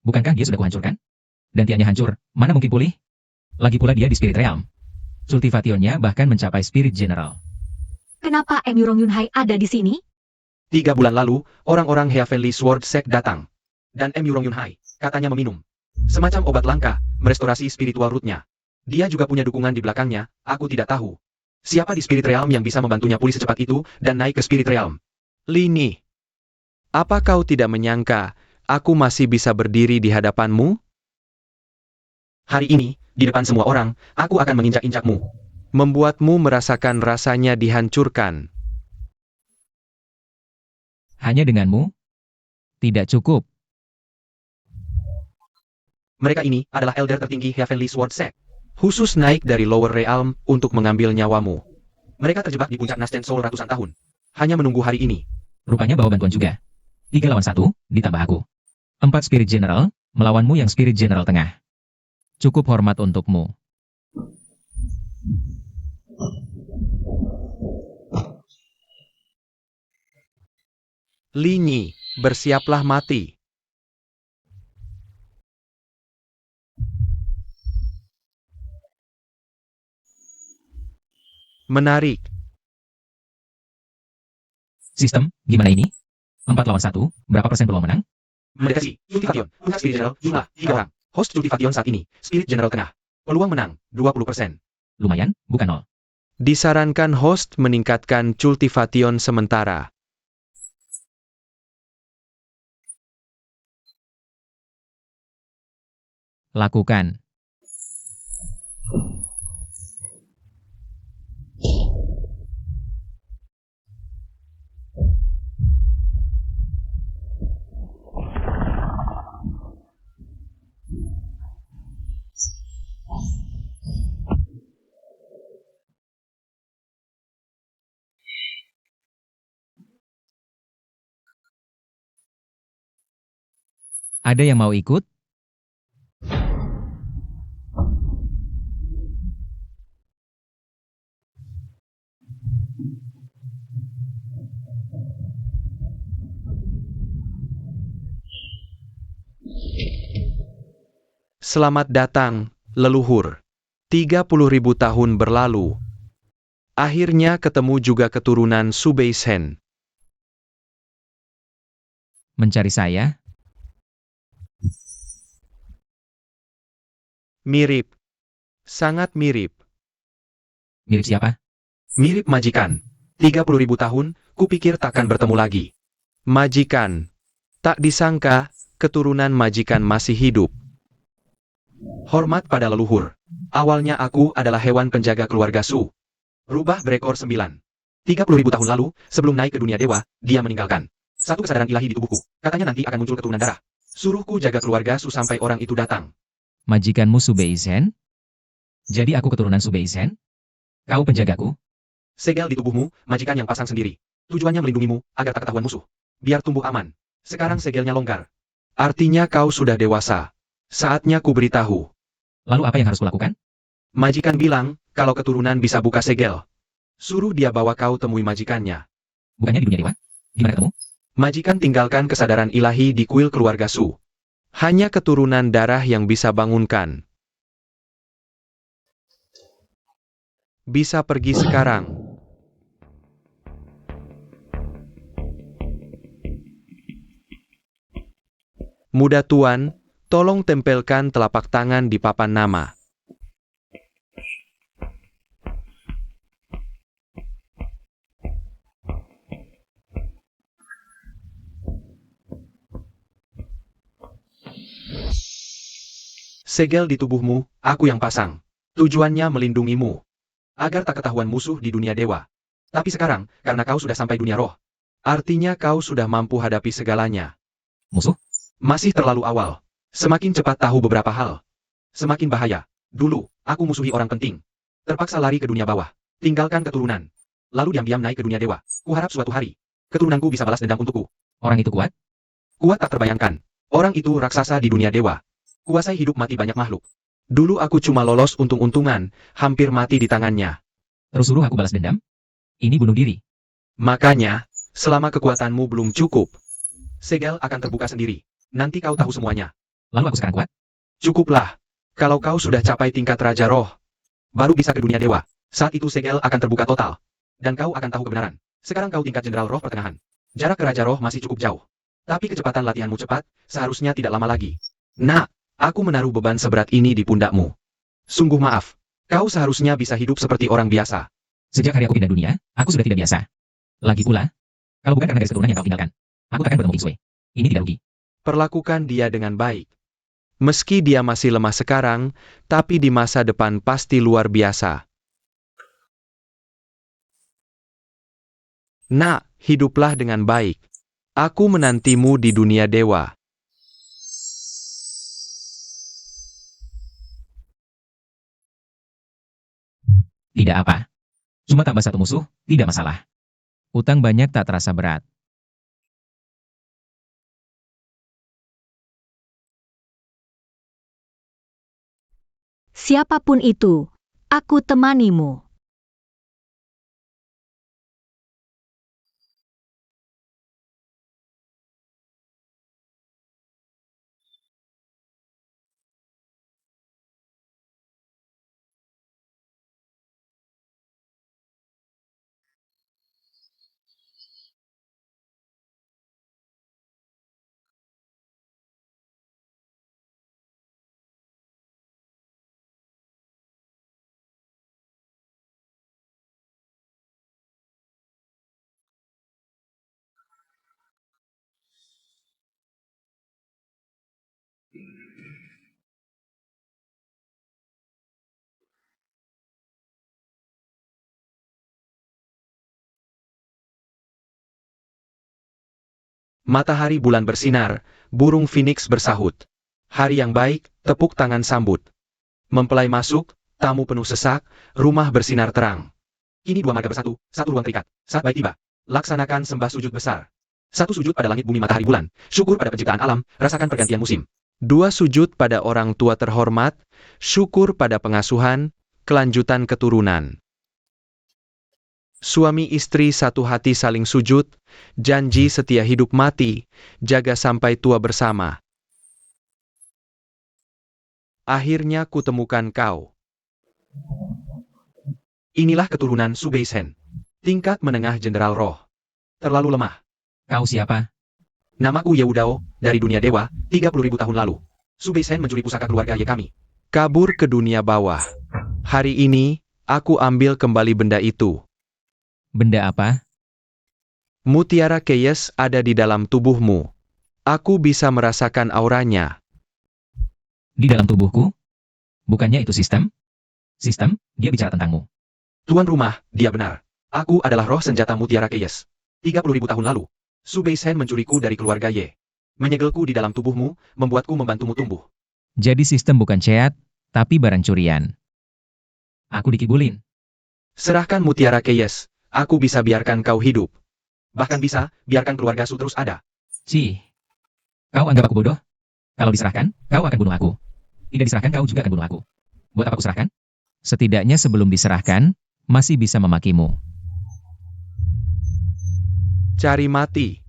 Bukankah dia sudah kuhancurkan? Dan tiannya hancur, mana mungkin pulih? Lagi pula dia di Spirit Realm. Cultivationnya bahkan mencapai Spirit General. Kenapa Emi Rong Yun Hai ada di sini? 3 bulan lalu, orang-orang Heavenly Sword Sect datang. Dan MU Rong Yun Hai, katanya meminum semacam obat langka, merestorasi spiritual root-nya. Dia juga punya dukungan di belakangnya, aku tidak tahu. Siapa di Spirit Realm yang bisa membantunya pulih secepat itu, dan naik ke Spirit Realm? Lini. Apa kau tidak menyangka, aku masih bisa berdiri di hadapanmu? Hari ini, di depan semua orang, aku akan menginjak-injakmu. Membuatmu merasakan rasanya dihancurkan. Hanya denganmu? Tidak cukup. Mereka ini adalah elder tertinggi Heavenly Sword Sect. Khusus naik dari Lower Realm untuk mengambil nyawamu. Mereka terjebak di puncak Nasten Soul ratusan tahun. Hanya menunggu hari ini. Rupanya bawa bantuan juga. 3 lawan 1, ditambah aku. 4 Spirit General, melawanmu yang Spirit General tengah. Cukup hormat untukmu. Lini, bersiaplah mati. Menarik. Sistem, gimana ini? 4 lawan 1, berapa persen peluang menang? Mendekati, Cultivation, puncak Spirit General, jumlah 3 orang. Host Cultivation saat ini, Spirit General tengah. Peluang menang, 20%. Lumayan, bukan 0. Disarankan host meningkatkan Cultivation sementara. Lakukan. Ada yang mau ikut? Selamat datang, leluhur. 30.000 tahun berlalu. Akhirnya ketemu juga keturunan Subeisen. Mencari saya? Mirip. Sangat mirip. Mirip siapa? Mirip majikan. 30.000 tahun, kupikir takkan bertemu lagi. Majikan. Tak disangka, keturunan majikan masih hidup. Hormat pada leluhur. Awalnya aku adalah hewan penjaga keluarga Su. Rubah berekor 9. 30.000 tahun lalu, sebelum naik ke dunia dewa, dia meninggalkan satu kesadaran ilahi di tubuhku. Katanya nanti akan muncul keturunan darah. Suruhku jaga keluarga Su sampai orang itu datang. Majikanmu Subeisen? Jadi aku keturunan Subeisen? Kau penjagaku? Segel di tubuhmu, majikan yang pasang sendiri. Tujuannya melindungimu, agar tak ketahuan musuh. Biar tumbuh aman. Sekarang segelnya longgar. Artinya kau sudah dewasa. Saatnya ku beritahu. Lalu apa yang harus kulakukan? Majikan bilang, kalau keturunan bisa buka segel. Suruh dia bawa kau temui majikannya. Bukannya di dunia dewa? Gimana ketemu? Majikan tinggalkan kesadaran ilahi di kuil keluarga Su. Hanya keturunan darah yang bisa bangunkan. Bisa pergi sekarang. Muda tuan, tolong tempelkan telapak tangan di papan nama. Segel di tubuhmu, aku yang pasang. Tujuannya melindungimu. Agar tak ketahuan musuh di dunia dewa. Tapi sekarang, karena kau sudah sampai dunia roh. Artinya kau sudah mampu hadapi segalanya. Musuh? Masih terlalu awal. Semakin cepat tahu beberapa hal. Semakin bahaya. Dulu, aku musuhi orang penting. Terpaksa lari ke dunia bawah. Tinggalkan keturunan. Lalu diam-diam naik ke dunia dewa. Kuharap suatu hari, keturunanku bisa balas dendam untukku. Orang itu kuat? Kuat tak terbayangkan. Orang itu raksasa di dunia dewa. Kuasai hidup mati banyak makhluk. Dulu aku cuma lolos untung-untungan, hampir mati di tangannya. Terus suruh aku balas dendam? Ini bunuh diri. Makanya, selama kekuatanmu belum cukup, segel akan terbuka sendiri. Nanti kau tahu semuanya. Lalu aku sekarang kuat? Cukuplah. Kalau kau sudah capai tingkat Raja Roh, baru bisa ke dunia dewa. Saat itu segel akan terbuka total. Dan kau akan tahu kebenaran. Sekarang kau tingkat Jenderal Roh Pertengahan. Jarak ke Raja Roh masih cukup jauh. Tapi kecepatan latihanmu cepat, seharusnya tidak lama lagi. Nak, aku menaruh beban seberat ini di pundakmu. Sungguh maaf. Kau seharusnya bisa hidup seperti orang biasa. Sejak hari aku pindah dunia, aku sudah tidak biasa. Lagi pula, kalau bukan karena garis keturunan yang kau tinggalkan, aku takkan bertemu Kingsway. Ini tidak rugi. Perlakukan dia dengan baik. Meski dia masih lemah sekarang, tapi di masa depan pasti luar biasa. Nak, hiduplah dengan baik. Aku menantimu di dunia dewa. Tidak apa. Cuma tambah satu musuh, tidak masalah. Utang banyak tak terasa berat. Siapapun itu, aku temanimu. Matahari bulan bersinar, burung phoenix bersahut. Hari yang baik, tepuk tangan sambut. Mempelai masuk, tamu penuh sesak, rumah bersinar terang. Kini dua marga bersatu, satu ruang terikat. Saat baik tiba, laksanakan sembah sujud besar. Satu sujud pada langit bumi matahari bulan, syukur pada penciptaan alam, rasakan pergantian musim. Dua sujud pada orang tua terhormat, syukur pada pengasuhan, kelanjutan keturunan. Suami istri satu hati saling sujud, janji setia hidup mati, jaga sampai tua bersama. Akhirnya kutemukan kau. Inilah keturunan Subeisen. Tingkat menengah Jenderal Roh. Terlalu lemah. Kau siapa? Namaku Yehudao, dari dunia dewa, 30.000 tahun lalu. Subeisen mencuri pusaka keluarga Ye kami. Kabur ke dunia bawah. Hari ini, aku ambil kembali benda itu. Benda apa? Mutiara Keyes ada di dalam tubuhmu. Aku bisa merasakan auranya. Di dalam tubuhku? Bukannya itu sistem? Sistem, dia bicara tentangmu. Tuan rumah, dia benar. Aku adalah roh senjata Mutiara Keyes. 30.000 tahun lalu, Subeisen mencuriku dari keluarga Ye. Menyegelku di dalam tubuhmu, membuatku membantumu tumbuh. Jadi sistem bukan ceat, tapi barang curian. Aku dikibulin. Serahkan Mutiara Keyes. Aku bisa biarkan kau hidup. Bahkan bisa, biarkan keluarga Su terus ada. Cih. Kau anggap aku bodoh? Kalau diserahkan, kau akan bunuh aku. Tidak diserahkan, kau juga akan bunuh aku. Buat apa aku serahkan? Setidaknya sebelum diserahkan, masih bisa memakimu. Cari mati.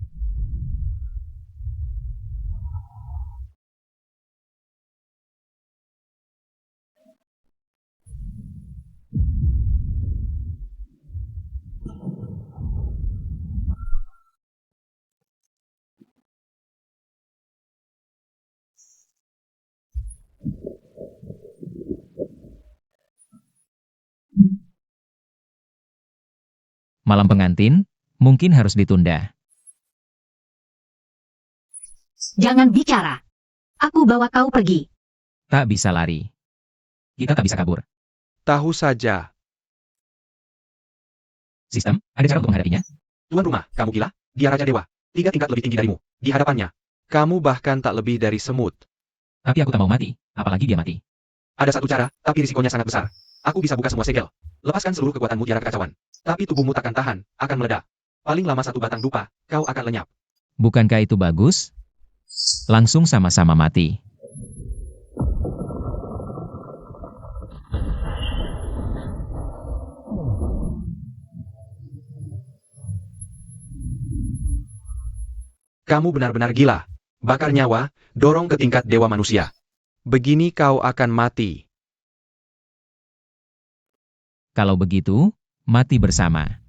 Malam pengantin, mungkin harus ditunda. Jangan bicara. Aku bawa kau pergi. Tak bisa lari. Kita tak bisa kabur. Tahu saja. Sistem, ada cara untuk menghadapinya? Tuan rumah, kamu gila? Dia Raja Dewa. 3 tingkat lebih tinggi darimu. Di hadapannya. Kamu bahkan tak lebih dari semut. Tapi aku tak mau mati, apalagi dia mati. Ada satu cara, tapi risikonya sangat besar. Aku bisa buka semua segel. Lepaskan seluruh kekuatan mutiara kekacauan. Tapi tubuhmu takkan tahan, akan meledak. Paling lama satu batang dupa, kau akan lenyap. Bukankah itu bagus? Langsung sama-sama mati. Kamu benar-benar gila. Bakar nyawa, dorong ke tingkat dewa manusia. Begini kau akan mati. Kalau begitu, mati bersama.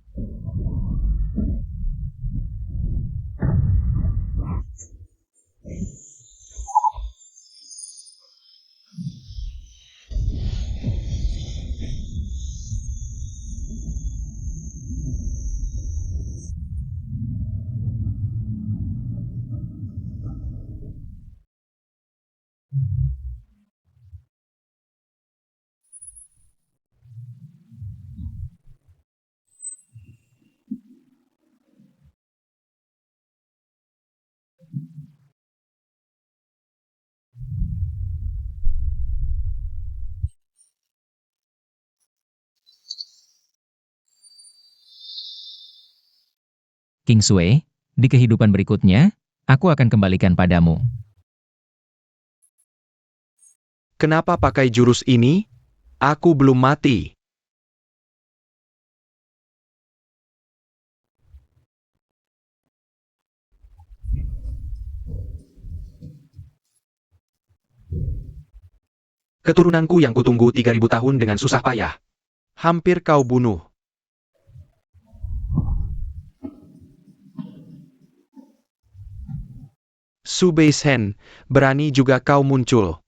King Sui, di kehidupan berikutnya, aku akan kembalikan padamu. Kenapa pakai jurus ini? Aku belum mati. Keturunanku yang kutunggu 3000 tahun dengan susah payah. Hampir kau bunuh. Su Beisen, berani juga kau muncul.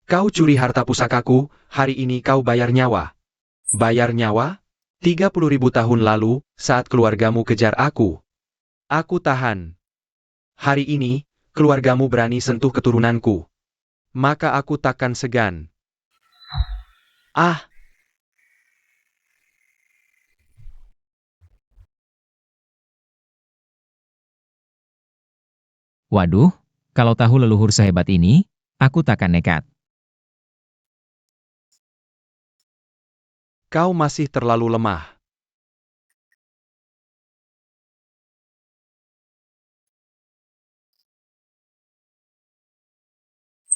Kau curi harta pusakaku, hari ini kau bayar nyawa. Bayar nyawa? 30.000 tahun lalu, saat keluargamu kejar aku. Aku tahan. Hari ini, keluargamu berani sentuh keturunanku. Maka aku takkan segan. Ah! Waduh, kalau tahu leluhur sehebat ini, aku takkan nekat. Kau masih terlalu lemah.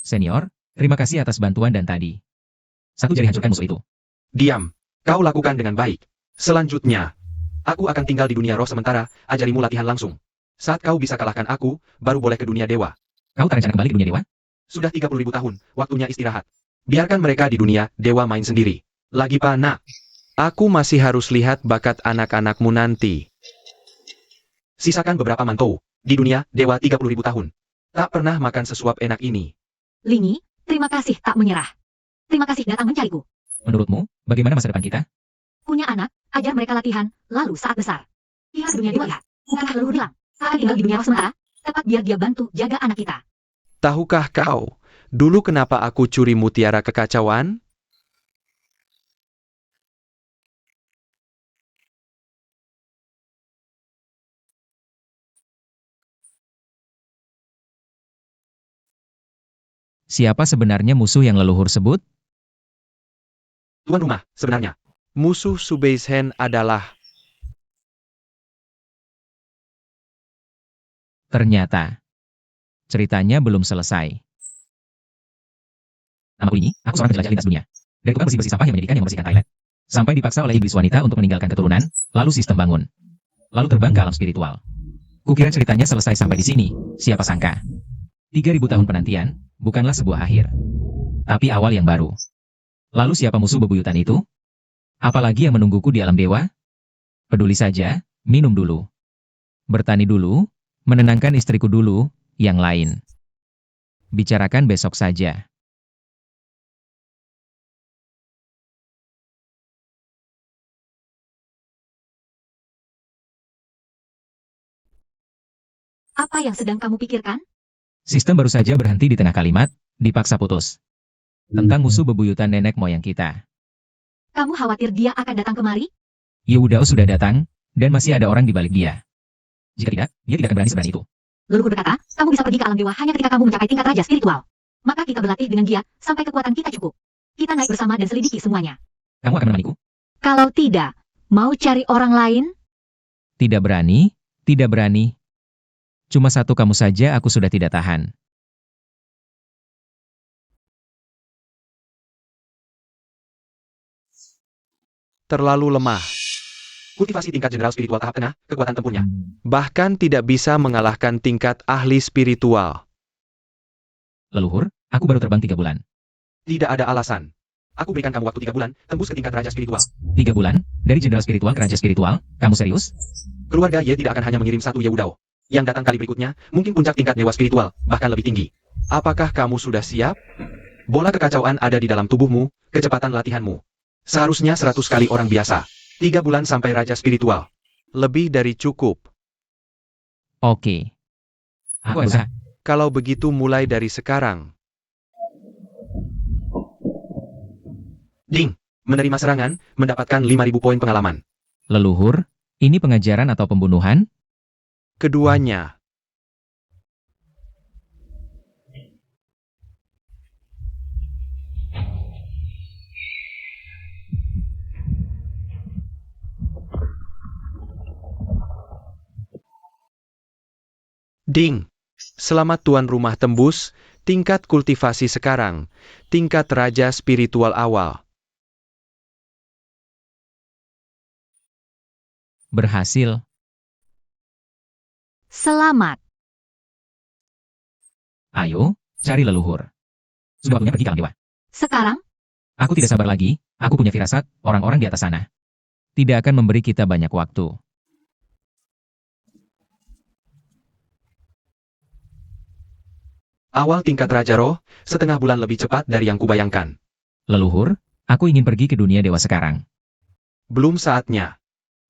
Senior, terima kasih atas bantuan dan tadi. Satu jari hancurkan musuh itu. Diam. Kau lakukan dengan baik. Selanjutnya, aku akan tinggal di dunia roh sementara, ajarimu latihan langsung. Saat kau bisa kalahkan aku, baru boleh ke dunia dewa. Kau tak rencana kembali ke dunia dewa? Sudah 30.000 tahun, waktunya istirahat. Biarkan mereka di dunia dewa main sendiri. Lagi nak. Aku masih harus lihat bakat anak-anakmu nanti. Sisakan beberapa mantou. Di dunia dewa 30.000 tahun. Tak pernah makan sesuap enak ini. Linyi, terima kasih tak menyerah. Terima kasih datang mencariku. Menurutmu, bagaimana masa depan kita? Punya anak, ajar mereka latihan, lalu saat besar. Lihat ke dunia dewa lihat. Bukankah leluhur bilang, akan tinggal di dunia roh sementara? Tepat biar dia bantu jaga anak kita. Tahukah kau, dulu kenapa aku curi mutiara kekacauan? Siapa sebenarnya musuh yang leluhur sebut? Tuan rumah, sebenarnya. Musuh Su Beisen adalah... Ternyata, ceritanya belum selesai. Namaku ini, aku seorang penjelajah lintas dunia. Dari tukang bersih-bersih sampah yang menyedihkan yang membersihkan toilet. Sampai dipaksa oleh iblis wanita untuk meninggalkan keturunan, lalu sistem bangun. Lalu terbang ke alam spiritual. Kukira ceritanya selesai sampai di sini, siapa sangka. 3000 tahun penantian, bukanlah sebuah akhir. Tapi awal yang baru. Lalu siapa musuh bebuyutan itu? Apalagi yang menungguku di alam dewa? Peduli saja, minum dulu. Bertani dulu, menenangkan istriku dulu, yang lain. Bicarakan besok saja. Apa yang sedang kamu pikirkan? Sistem baru saja berhenti di tengah kalimat, dipaksa putus. Tentang musuh bebuyutan nenek moyang kita. Kamu khawatir dia akan datang kemari? Yehuda sudah datang, dan masih ada orang di balik dia. Jika tidak, dia tidak akan berani seberani itu. Leluhur berkata, kamu bisa pergi ke alam dewa hanya ketika kamu mencapai tingkat raja spiritual. Maka kita berlatih dengan dia, sampai kekuatan kita cukup. Kita naik bersama dan selidiki semuanya. Kamu akan menemaniku? Kalau tidak, mau cari orang lain? Tidak berani, tidak berani. Cuma satu kamu saja aku sudah tidak tahan. Terlalu lemah. Kultivasi tingkat jenderal spiritual tahap tengah, kekuatan tempurnya. Bahkan tidak bisa mengalahkan tingkat ahli spiritual. Leluhur, aku baru terbang 3 bulan. Tidak ada alasan. Aku berikan kamu waktu 3 bulan, tembus ke tingkat raja spiritual. 3 bulan? Dari jenderal spiritual ke raja spiritual? Kamu serius? Keluarga Ye tidak akan hanya mengirim satu Yewudao. Yang datang kali berikutnya, mungkin puncak tingkat dewa spiritual, bahkan lebih tinggi. Apakah kamu sudah siap? Bola kekacauan ada di dalam tubuhmu, kecepatan latihanmu. Seharusnya 100 kali orang biasa. 3 bulan sampai raja spiritual. Lebih dari cukup. Oke. Aku berusaha. Kalau begitu mulai dari sekarang. Ding, menerima serangan, mendapatkan 5.000 poin pengalaman. Leluhur, ini pengajaran atau pembunuhan? Keduanya. Ding. Selamat tuan rumah tembus, tingkat kultivasi sekarang, tingkat raja spiritual awal. Berhasil. Selamat. Ayo, cari leluhur. Sudah waktunya pergi ke alam dewa. Sekarang, Aku tidak sabar lagi, aku punya firasat, orang-orang di atas sana tidak akan memberi kita banyak waktu. Awal tingkat raja roh, setengah bulan lebih cepat dari yang kubayangkan. Leluhur, aku ingin pergi ke dunia dewa sekarang. Belum saatnya.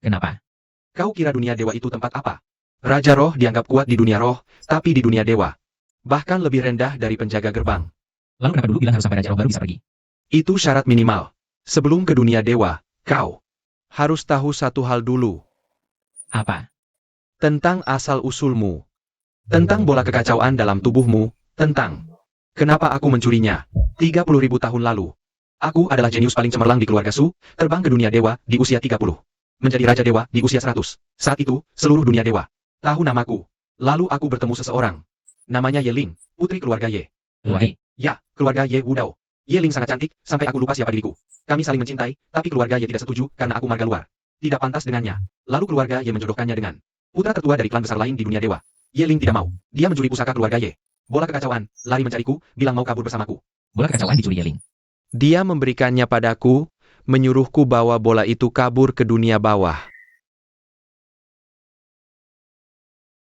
Kenapa? Kau kira dunia dewa itu tempat apa? Raja roh dianggap kuat di dunia roh, tapi di dunia dewa. Bahkan lebih rendah dari penjaga gerbang. Lalu kenapa dulu bilang harus sampai raja roh baru bisa pergi? Itu syarat minimal. Sebelum ke dunia dewa, kau harus tahu satu hal dulu. Apa? Tentang asal-usulmu. Tentang bola kekacauan dalam tubuhmu. Tentang kenapa aku mencurinya 30.000 tahun lalu. Aku adalah jenius paling cemerlang di keluarga Su, terbang ke dunia dewa di usia 30. Menjadi raja dewa di usia 100. Saat itu, seluruh dunia dewa tahu namaku. Lalu aku bertemu seseorang. Namanya Yeling, putri keluarga Ye. Keluarga. Ya, keluarga Ye Wudao. Yeling sangat cantik, sampai aku lupa siapa diriku. Kami saling mencintai, tapi keluarga Ye tidak setuju karena aku marga luar. Tidak pantas dengannya. Lalu keluarga Ye menjodohkannya dengan putra tertua dari klan besar lain di dunia dewa. Yeling tidak mau. Dia mencuri pusaka keluarga Ye. Bola kekacauan, lari mencariku, bilang mau kabur bersamaku. Bola kekacauan dicuri Yeling. Dia memberikannya padaku, menyuruhku bawa bola itu kabur ke dunia bawah.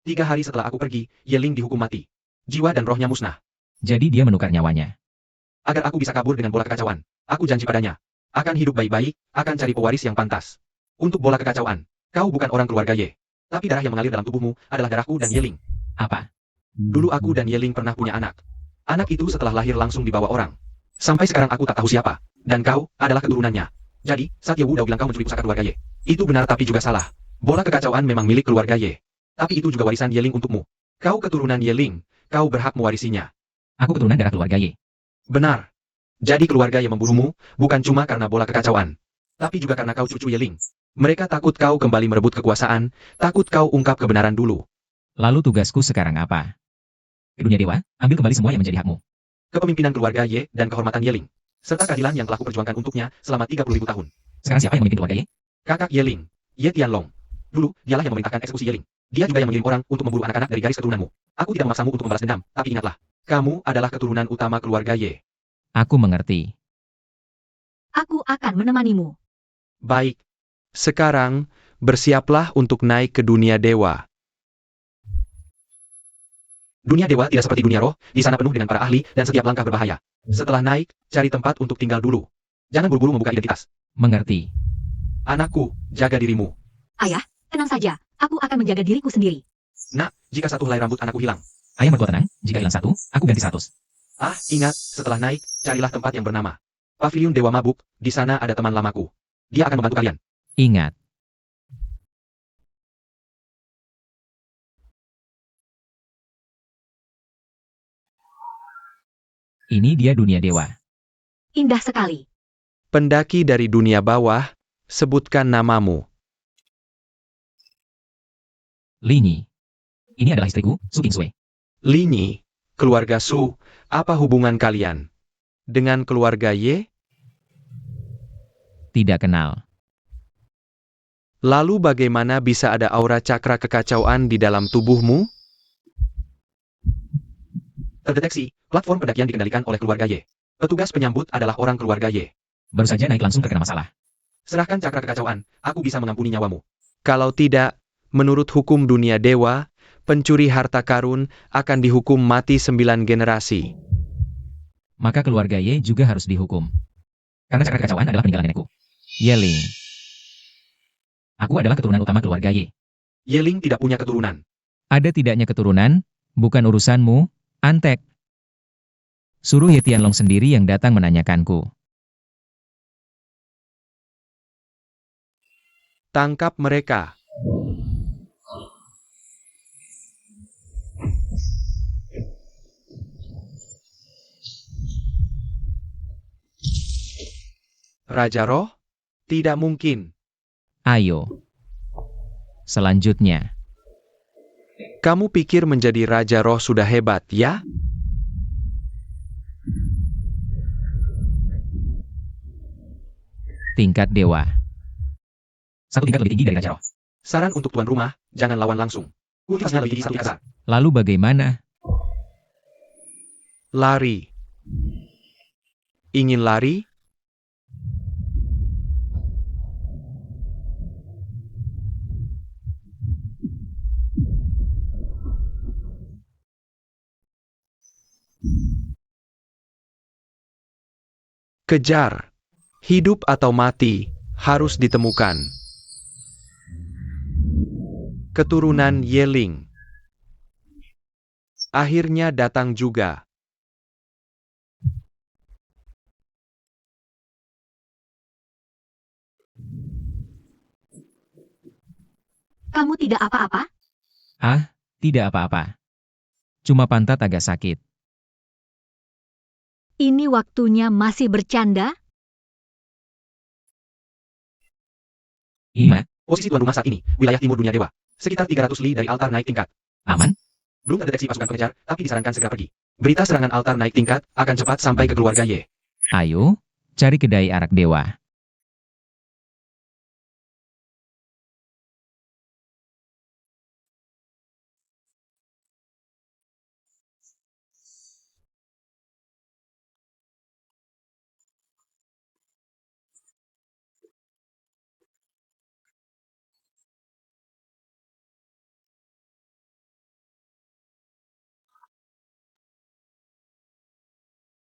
3 hari setelah aku pergi, Yeling dihukum mati. Jiwa dan rohnya musnah. Jadi dia menukar nyawanya. Agar aku bisa kabur dengan bola kekacauan, aku janji padanya. Akan hidup baik-baik, akan cari pewaris yang pantas. Untuk bola kekacauan, kau bukan orang keluarga Ye. Tapi darah yang mengalir dalam tubuhmu adalah darahku dan Yeling. Apa? Dulu aku dan Yeling pernah punya anak. Anak itu setelah lahir langsung dibawa orang. Sampai sekarang aku tak tahu siapa. Dan kau adalah keturunannya. Jadi, saat Ye Wudao bilang kau mencuri pusaka keluarga Ye. Itu benar tapi juga salah. Bola kekacauan memang milik keluarga Ye. Tapi itu juga warisan Yeling untukmu. Kau keturunan Yeling, kau berhak mewarisinya. Aku keturunan darah keluarga Ye. Benar. Jadi keluarga yang membunuhmu, bukan cuma karena bola kekacauan. Tapi juga karena kau cucu Yeling. Mereka takut kau kembali merebut kekuasaan, takut kau ungkap kebenaran dulu. Lalu tugasku sekarang apa? Ke dunia dewa, ambil kembali semua yang menjadi hakmu. Kepemimpinan keluarga Ye dan kehormatan Yeling. Serta keadilan yang telah kuperjuangkan untuknya selama 30.000 tahun. Sekarang siapa yang memimpin keluarga Ye? Kakak Yeling, Ye Tianlong. Dulu, dialah yang memerintahkan eksekusi Yeling. Dia juga yang mengirim orang untuk memburu anak-anak dari garis keturunanmu. Aku tidak memaksamu untuk membalas dendam, tapi ingatlah. Kamu adalah keturunan utama keluarga Ye. Aku mengerti. aku akan menemanimu. Baik. Sekarang, bersiaplah untuk naik ke dunia dewa. Dunia dewa tidak seperti dunia roh, di sana penuh dengan para ahli dan setiap langkah berbahaya. Setelah naik, cari tempat untuk tinggal dulu. Jangan buru-buru membuka identitas. Mengerti. Anakku, jaga dirimu. Ayah, tenang saja, aku akan menjaga diriku sendiri. Nak, jika satu helai rambut anakku hilang. Ayah mertua tenang, jika hilang satu, aku ganti 100. Ah, ingat, setelah naik, carilah tempat yang bernama Pavilion Dewa Mabuk, di sana ada teman lamaku. Dia akan membantu kalian. Ingat. Ini dia dunia dewa. Indah sekali. Pendaki dari dunia bawah, sebutkan namamu. Linyi. Ini adalah istriku, Su Kingsway. Linyi, keluarga Su, apa hubungan kalian? Dengan keluarga Ye? Tidak kenal. Lalu bagaimana bisa ada aura cakra kekacauan di dalam tubuhmu? Terdeteksi, platform pendakian dikendalikan oleh keluarga Ye. Petugas penyambut adalah orang keluarga Ye. Baru saja naik langsung terkena masalah. Serahkan cakra kekacauan, aku bisa mengampuni nyawamu. Kalau tidak, menurut hukum dunia dewa, pencuri harta karun akan dihukum mati 9 generasi. Maka keluarga Ye juga harus dihukum. Karena cakra kekacauan adalah peninggalan nenekku. Yeling. Aku adalah keturunan utama keluarga Ye. Yeling tidak punya keturunan. Ada tidaknya keturunan, bukan urusanmu, Antek. Suruh Ye Tianlong sendiri yang datang menanyakanku. Tangkap mereka. Raja Roh? Tidak mungkin. Ayo. Selanjutnya. Kamu pikir menjadi Raja Roh sudah hebat, ya? Tingkat dewa. Satu tingkat lebih tinggi dari Raja Roh. Saran untuk tuan rumah, jangan lawan langsung. Kultivasinya lebih tinggi 1 tingkat. Lalu bagaimana? Lari. Ingin lari? Kejar. Hidup atau mati, harus ditemukan. Keturunan Yeling. Akhirnya datang juga. Kamu tidak apa-apa? Ah, tidak apa-apa. Cuma pantat agak sakit. Ini waktunya masih bercanda? Ima, Posisi tuan rumah saat ini, wilayah timur dunia dewa. Sekitar 300 li dari altar naik tingkat. aman? Belum terdeteksi pasukan pengejar, tapi disarankan segera pergi. Berita serangan altar naik tingkat akan cepat sampai ke keluarga Ye. Ayo, cari kedai arak dewa.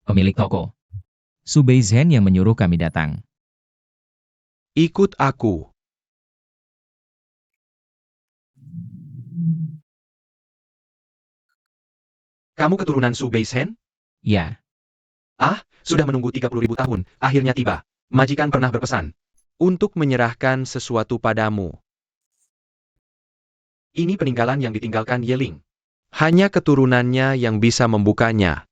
Pemilik toko. Su Beizhen yang menyuruh kami datang. Ikut aku. Kamu keturunan Su Beizhen? Ya, Sudah menunggu 30.000 tahun, akhirnya tiba. Majikan pernah berpesan untuk menyerahkan sesuatu padamu. Ini peninggalan yang ditinggalkan Yeling. Hanya keturunannya yang bisa membukanya.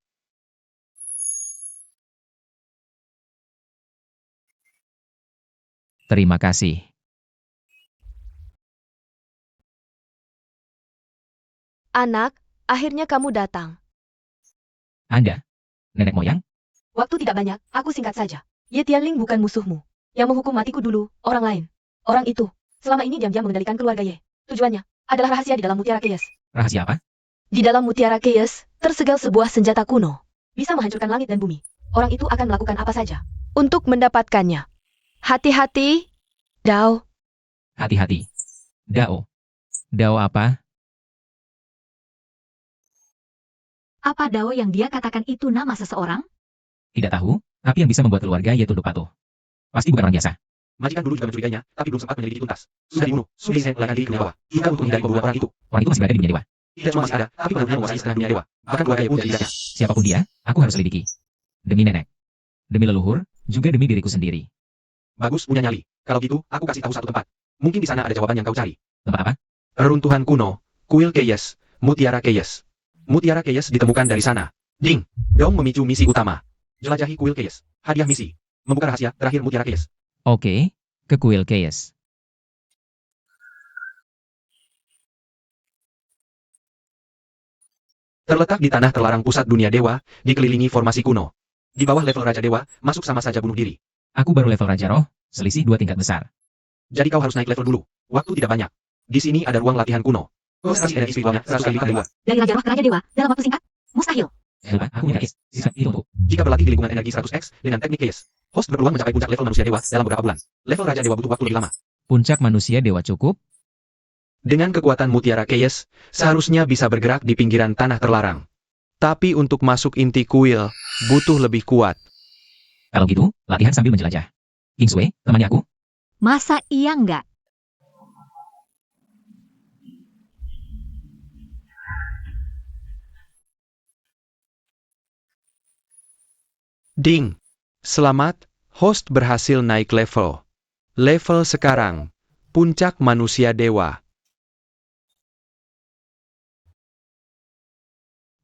terima kasih. Anak, akhirnya kamu datang. Anda, nenek moyang? Waktu tidak banyak, aku singkat saja. Ye Tianling bukan musuhmu. Yang menghukum matiku dulu, orang lain. Orang itu, selama ini diam-diam mengendalikan keluarga Ye. Tujuannya adalah rahasia di dalam Mutiara Chaos. Rahasia apa? Di dalam Mutiara Chaos, tersegal sebuah senjata kuno. Bisa menghancurkan langit dan bumi. Orang itu akan melakukan apa saja untuk mendapatkannya. Hati-hati, Dao. Hati-hati. Dao. Dao apa? Apa Dao yang dia katakan itu nama seseorang? Tidak tahu, tapi yang bisa membuat keluarga Ye tunduk patuh. Pasti bukan orang biasa. Majikan dulu juga mencurigainya, tapi belum sempat menyelidiki tuntas. Sudah dibunuh, Su Beizhen melarikan diri ke dunia bawah. Juga untuk menghindari pembunuhan orang itu. Orang itu masih berada di dunia dewa. Tidak cuma masih ada, tapi benar-benar menguasai setengah dunia dewa. Bahkan keluarga Ye pun jadi tidaknya. Siapapun dia, aku harus selidiki. Demi nenek. Demi leluhur, juga demi diriku sendiri. Bagus punya nyali. Kalau gitu, aku kasih tahu satu tempat. Mungkin di sana ada jawaban yang kau cari. Tempat apa? Reruntuhan kuno, kuil Chaos, Mutiara Chaos. Mutiara Chaos ditemukan dari sana. Ding, Dong memicu misi utama. Jelajahi kuil Keyes. Hadiah misi. Membuka rahasia terakhir Mutiara Keyes. Oke, ke kuil Keyes. Terletak di tanah terlarang pusat dunia dewa, dikelilingi formasi kuno. Di bawah level Raja Dewa, masuk sama saja bunuh diri. Aku baru level Raja Roh, selisih 2 tingkat besar. Jadi kau harus naik level dulu. Waktu tidak banyak. Di sini ada ruang latihan kuno. Konsentrasi energi spiritualnya 100 kali lipat dari luar. Dari Raja Roh ke Raja Dewa, dalam waktu singkat? Mustahil. Lupa, aku punya Keyes. Sisa itu untuk. Jika berlatih di lingkungan energi 100x dengan teknik Keyes, host berpeluang mencapai puncak level manusia dewa dalam beberapa bulan. Level Raja Dewa butuh waktu lebih lama. Puncak manusia dewa cukup? Dengan kekuatan Mutiara Keyes, seharusnya bisa bergerak di pinggiran tanah terlarang. Tapi untuk masuk inti kuil, butuh lebih kuat. Kalau gitu, latihan sambil menjelajah. Kingsway, temannya aku. Masa iya enggak? Ding! Selamat, host berhasil naik level. Level sekarang, puncak manusia dewa.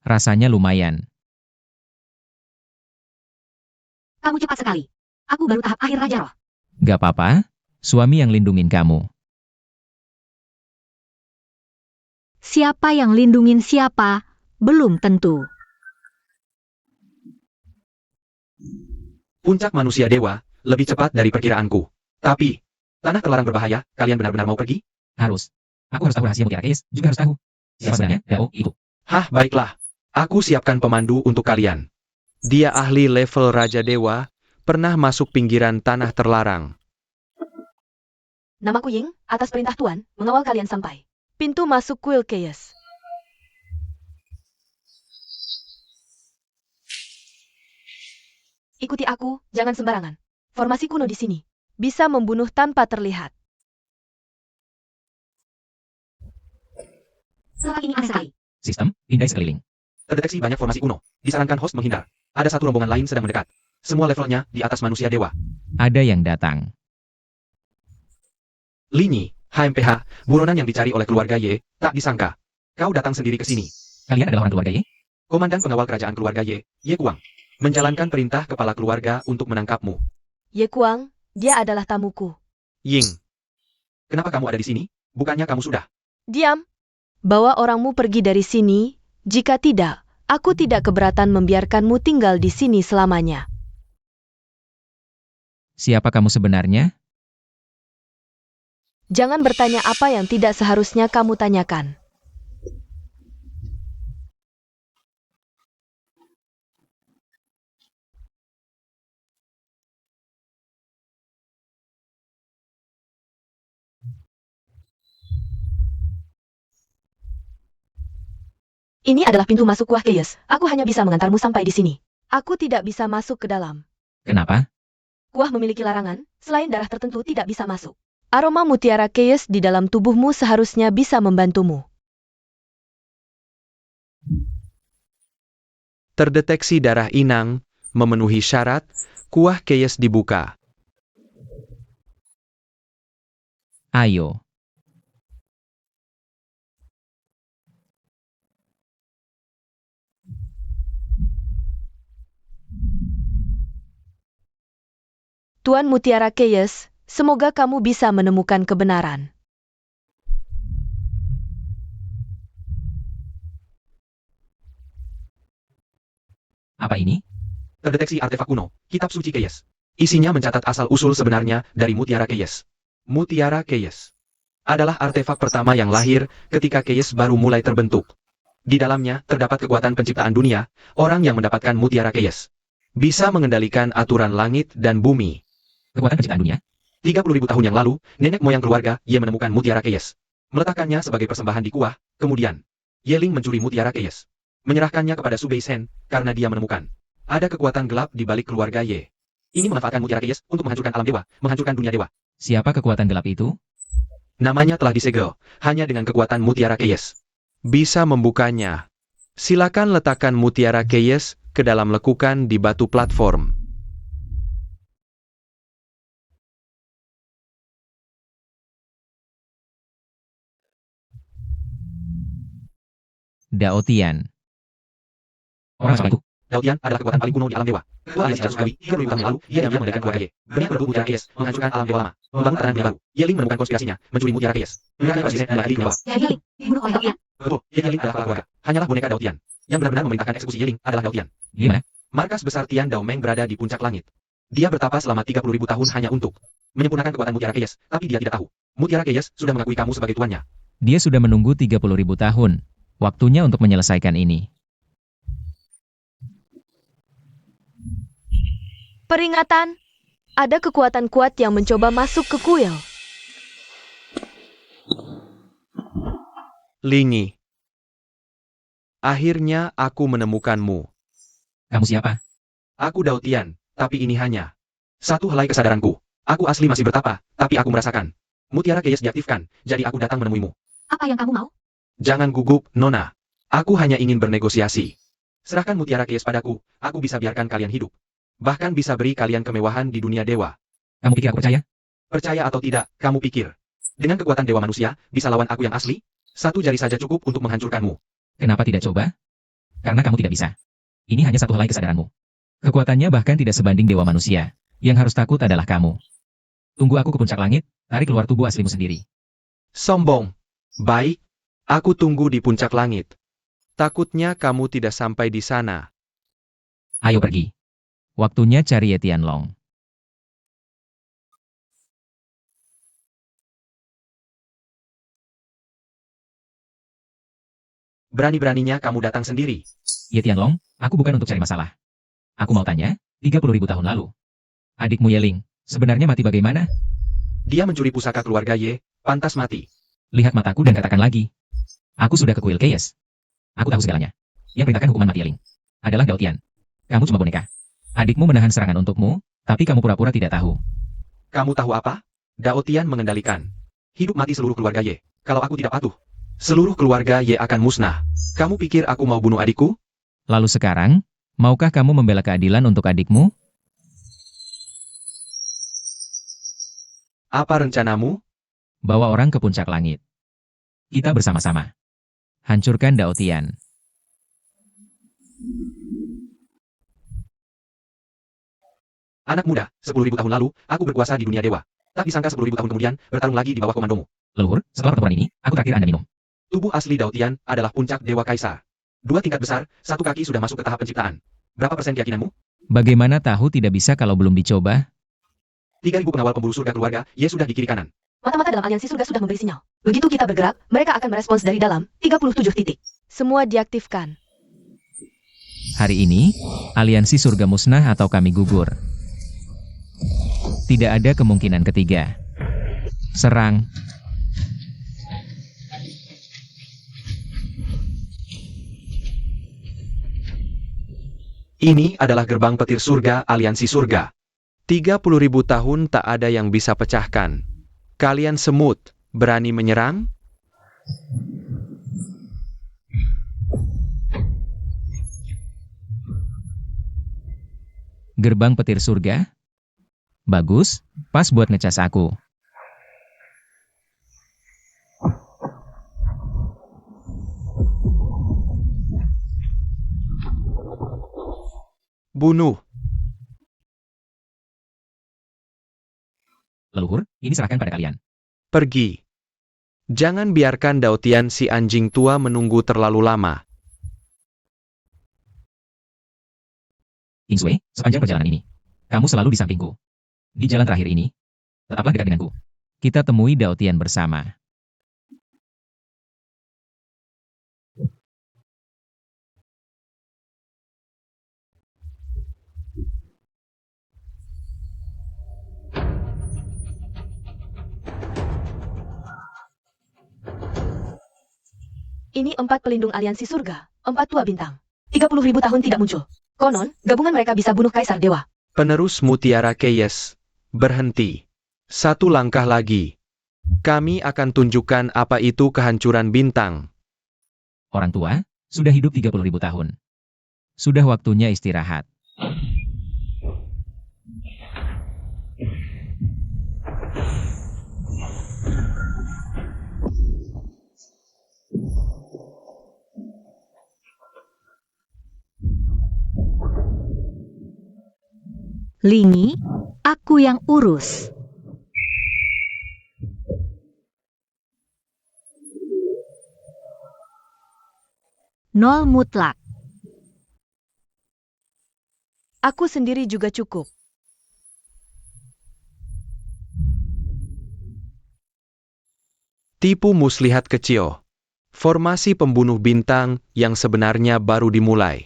Rasanya lumayan. Kamu cepat sekali. Aku baru tahap akhir Raja Roh. Gak apa-apa, suami yang lindungin kamu. Siapa yang lindungin siapa, belum tentu. Puncak manusia dewa, lebih cepat dari perkiraanku. Tapi, tanah terlarang berbahaya, kalian benar-benar mau pergi? Harus. Aku harus tahu rahasia Mutiara Keyes, juga harus tahu. Siapa sebenarnya? Dao, itu. Hah, baiklah. Aku siapkan pemandu untuk kalian. Dia ahli level Raja Dewa, pernah masuk pinggiran tanah terlarang. Namaku Ying, atas perintah Tuan, mengawal kalian sampai pintu masuk kuil Keyes. Ikuti aku, jangan sembarangan. Formasi kuno di sini bisa membunuh tanpa terlihat. Tempat ini aneh sekali. Sistem, pindai sekeliling. Terdeteksi banyak formasi kuno. Disarankan host menghindar. Ada satu rombongan lain sedang mendekat. Semua levelnya di atas manusia dewa. Ada yang datang. Linyi, HMPH, buronan yang dicari oleh keluarga Y, tak disangka. Kau datang sendiri ke sini. Kalian adalah orang keluarga Y? Komandan pengawal kerajaan keluarga Y, Ye Kuang. Menjalankan perintah kepala keluarga untuk menangkapmu. Ye Kuang, dia adalah tamuku. Ying. Kenapa kamu ada di sini? Bukannya kamu sudah? Diam. Bawa orangmu pergi dari sini. Jika tidak, aku tidak keberatan membiarkanmu tinggal di sini selamanya. Siapa kamu sebenarnya? Jangan bertanya apa yang tidak seharusnya kamu tanyakan. Ini adalah pintu masuk kuah Keyes. Aku hanya bisa mengantarmu sampai di sini. Aku tidak bisa masuk ke dalam. Kenapa? Kuah memiliki larangan, selain darah tertentu tidak bisa masuk. Aroma mutiara Keyes di dalam tubuhmu seharusnya bisa membantumu. Terdeteksi darah inang, memenuhi syarat, kuah Keyes dibuka. Ayo. Tuan Mutiara Keyes, semoga kamu bisa menemukan kebenaran. Apa ini? Terdeteksi artefak kuno, Kitab Suci Keyes. Isinya mencatat asal-usul sebenarnya dari Mutiara Keyes. Mutiara Keyes adalah artefak pertama yang lahir ketika Keyes baru mulai terbentuk. Di dalamnya terdapat kekuatan penciptaan dunia, orang yang mendapatkan Mutiara Keyes bisa mengendalikan aturan langit dan bumi. Kekuatan penciptaan dunia? 30.000 tahun yang lalu, nenek moyang keluarga Ye menemukan Mutiara Keyes. Meletakkannya sebagai persembahan di kuah, kemudian Yeling mencuri Mutiara Keyes. Menyerahkannya kepada Su Beisen, karena dia menemukan ada kekuatan gelap di balik keluarga Ye. Ini memanfaatkan Mutiara Keyes untuk menghancurkan alam dewa, menghancurkan dunia dewa. Siapa kekuatan gelap itu? Namanya telah disegel, hanya dengan kekuatan Mutiara Keyes. Bisa membukanya. Silakan letakkan Mutiara Keyes ke dalam lekukan di batu platform. Dao Tian. Orang soal itu. Daotian adalah kekuatan paling kuno di alam dewa. Ketua aliansi Jalan Surgawi, 30.000 tahun yang lalu, ia diam-diam mendirikan keluarga Ye. Berniat merebut Mutiara Keyes, menghancurkan alam dewa lama, membangun tatanan dunia baru. Ye Ling menemukan konspirasinya, mencuri Mutiara Keyes. Mengakhiri presiden adalah adik dewa. Ye Ling, dibunuh oleh Daotian. Betul, Ye Ling adalah kepala keluarga. Hanyalah boneka Daotian. Yang benar-benar memerintahkan eksekusi Ye Ling adalah Daotian. Di mana? Markas besar Tian Daomeng berada di puncak langit. Dia bertapa selama 30.000 tahun hanya untuk menyempurnakan kekuatan Mutiara Keyes, tapi dia tidak tahu. Mutiara Keyes sudah mengakui kamu sebagai tuannya. Dia sudah menunggu 30.000 tahun. Waktunya untuk menyelesaikan ini. Peringatan, ada kekuatan kuat yang mencoba masuk ke kuil. Lingi. Akhirnya aku menemukanmu. Kamu siapa? Aku Daotian, tapi ini hanya satu helai kesadaranku. Aku asli masih bertapa, tapi aku merasakan. Mutiara Keyes diaktifkan, jadi aku datang menemuimu. Apa yang kamu mau? Jangan gugup, Nona. Aku hanya ingin bernegosiasi. Serahkan Mutiara Keyes padaku, aku bisa biarkan kalian hidup. Bahkan bisa beri kalian kemewahan di dunia dewa. Kamu pikir aku percaya? Percaya atau tidak, kamu pikir. Dengan kekuatan dewa manusia, bisa lawan aku yang asli? Satu jari saja cukup untuk menghancurkanmu. Kenapa tidak coba? Karena kamu tidak bisa. Ini hanya satu helai kesadaranmu. Kekuatannya bahkan tidak sebanding dewa manusia. Yang harus takut adalah kamu. Tunggu aku ke puncak langit, tarik keluar tubuh aslimu sendiri. Sombong. Baik, aku tunggu di puncak langit. Takutnya kamu tidak sampai di sana. Ayo pergi. Waktunya cari Ye Tianlong. Berani-beraninya kamu datang sendiri. Ye Tianlong, aku bukan untuk cari masalah. Aku mau tanya, 30.000 tahun lalu. Adikmu Ye Ling, sebenarnya mati bagaimana? Dia mencuri pusaka keluarga Ye, pantas mati. Lihat mataku dan katakan lagi. Aku sudah ke kuil Keyes. Aku tahu segalanya. Yang perintahkan hukuman mati Ye Ling adalah Daotian. Kamu cuma boneka. Adikmu menahan serangan untukmu, tapi kamu pura-pura tidak tahu. Kamu tahu apa? Daotian mengendalikan hidup mati seluruh keluarga Ye. Kalau aku tidak patuh, seluruh keluarga Ye akan musnah. Kamu pikir aku mau bunuh adikku? Lalu sekarang, maukah kamu membela keadilan untuk adikmu? Apa rencanamu? Bawa orang ke puncak langit. Kita bersama-sama. Hancurkan Daotian. Anak muda, 10.000 tahun lalu, aku berkuasa di dunia dewa. Tak disangka 10.000 tahun kemudian, bertarung lagi di bawah komandomu. Leluhur, setelah pertempuran ini, aku traktir Anda minum. Tubuh asli Daotian adalah puncak dewa kaisar. 2 tingkat besar, 1 kaki sudah masuk ke tahap penciptaan. Berapa persen keyakinanmu? Bagaimana tahu tidak bisa kalau belum dicoba? 3.000 pengawal pemburu surga keluarga, Ye sudah di kiri kanan. Mata-mata dalam aliansi surga sudah memberi sinyal. Begitu kita bergerak, mereka akan merespons dari dalam. 37 titik. Semua diaktifkan. Hari ini, aliansi surga musnah atau kami gugur. Tidak ada kemungkinan ketiga. Serang. Ini adalah gerbang petir surga aliansi surga. 30.000 tahun tak ada yang bisa pecahkan. Kalian semut, berani menyerang? Gerbang petir surga? Bagus, pas buat ngecas aku. Bunuh. Leluhur, ini serahkan pada kalian. Pergi. Jangan biarkan Daotian si anjing tua menunggu terlalu lama. Kingsway, sepanjang perjalanan ini, kamu selalu di sampingku. Di jalan terakhir ini, tetaplah dekat denganku. Kita temui Daotian bersama. Ini 4 pelindung aliansi surga, 4 tua bintang. 30.000 tahun tidak muncul. Konon, gabungan mereka bisa bunuh Kaisar Dewa. Penerus Mutiara Keyes, berhenti. 1 langkah lagi. Kami akan tunjukkan apa itu kehancuran bintang. Orang tua, sudah hidup 30.000 tahun. Sudah waktunya istirahat. Lingi, aku yang urus. Nol mutlak. Aku sendiri juga cukup. Tipu muslihat kecil. Formasi pembunuh bintang yang sebenarnya baru dimulai.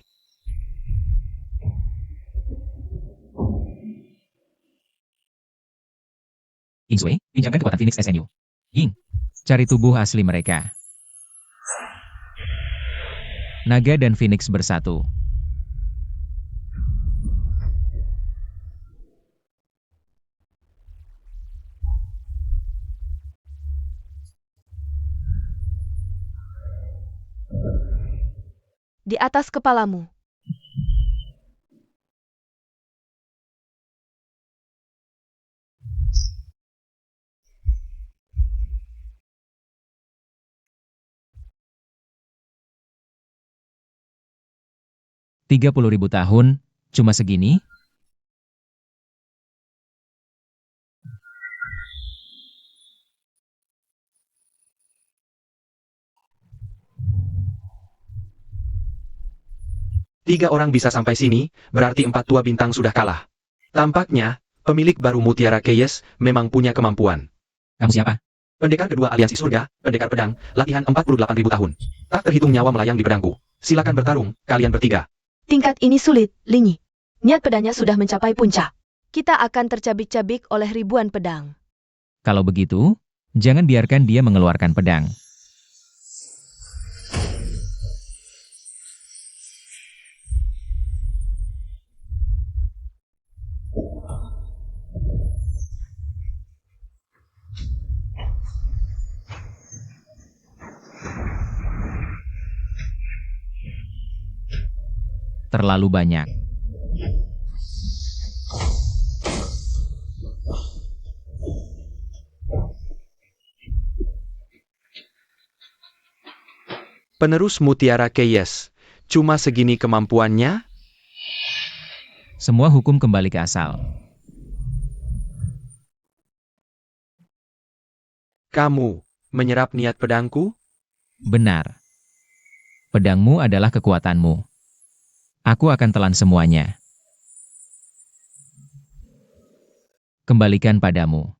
Kingsway, pinjamkan kekuatan Phoenix SNU. Ying, cari tubuh asli mereka. Naga dan Phoenix bersatu. Di atas kepalamu. Tiga 30.000 tahun, cuma segini? Tiga orang bisa sampai sini, berarti 4 tua bintang sudah kalah. Tampaknya, pemilik baru Mutiara Keyes memang punya kemampuan. Kamu siapa? Pendekar kedua aliansi surga, pendekar pedang, latihan 48.000 tahun. Tak terhitung nyawa melayang di pedangku. Silakan bertarung, kalian bertiga. Tingkat ini sulit, Lingi. Niat pedangnya sudah mencapai puncak. Kita akan tercabik-cabik oleh ribuan pedang. Kalau begitu, jangan biarkan dia mengeluarkan pedang. Terlalu banyak. Penerus Mutiara Keyes, cuma segini kemampuannya? Semua hukum kembali ke asal. Kamu menyerap niat pedangku? Benar. Pedangmu adalah kekuatanmu. Aku akan telan semuanya. Kembalikan padamu.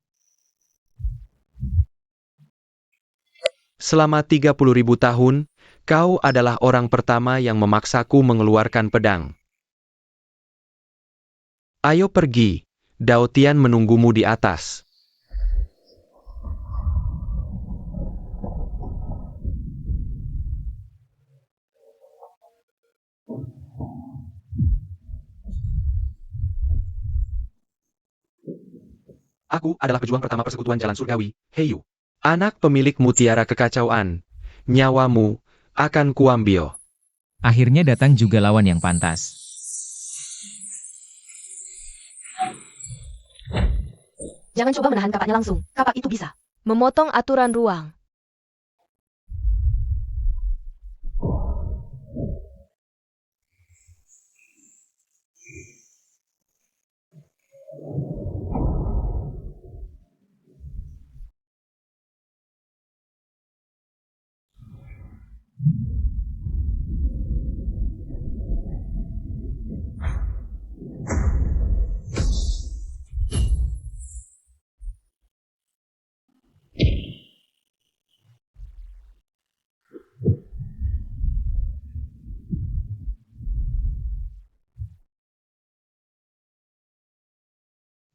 Selama 30.000 tahun, kau adalah orang pertama yang memaksaku mengeluarkan pedang. Ayo pergi, Dao Tian menunggumu di atas. Aku adalah pejuang pertama persekutuan jalan surgawi, Heiyu. Anak pemilik mutiara kekacauan. Nyawamu akan kuambil. Akhirnya datang juga lawan yang pantas. Jangan coba menahan kapaknya langsung. Kapak itu bisa memotong aturan ruang.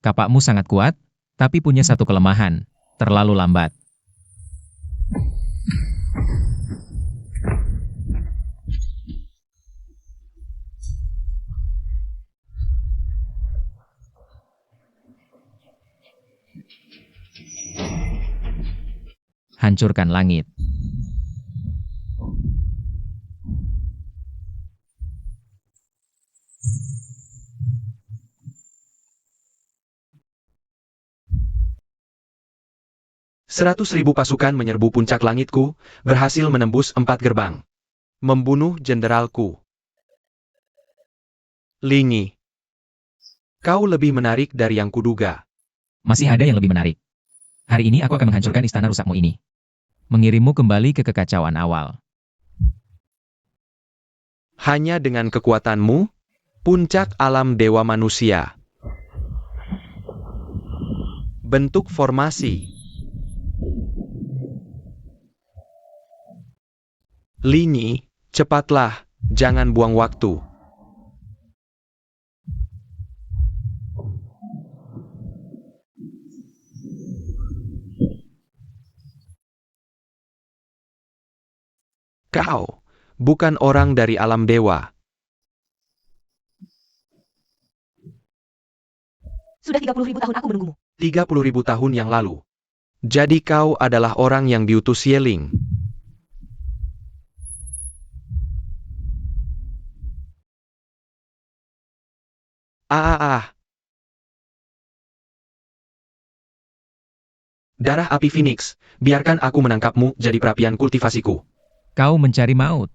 Kapakmu sangat kuat, tapi punya satu kelemahan, terlalu lambat. Hancurkan langit. Seratus ribu pasukan menyerbu puncak langitku, berhasil menembus 4 gerbang. Membunuh jenderalku. Lingi. Kau lebih menarik dari yang kuduga. Masih ada yang lebih menarik. Hari ini aku akan menghancurkan istana rusakmu ini. Mengirimmu kembali ke kekacauan awal. Hanya dengan kekuatanmu, puncak alam dewa manusia. Bentuk formasi. Linyi, cepatlah, jangan buang waktu. Kau bukan orang dari alam dewa. Sudah 30.000 tahun aku menunggumu. 30.000 tahun yang lalu. Jadi kau adalah orang yang diutus Yeling. Ah. Darah api Phoenix, biarkan aku menangkapmu jadi perapian kultivasiku. Kau mencari maut.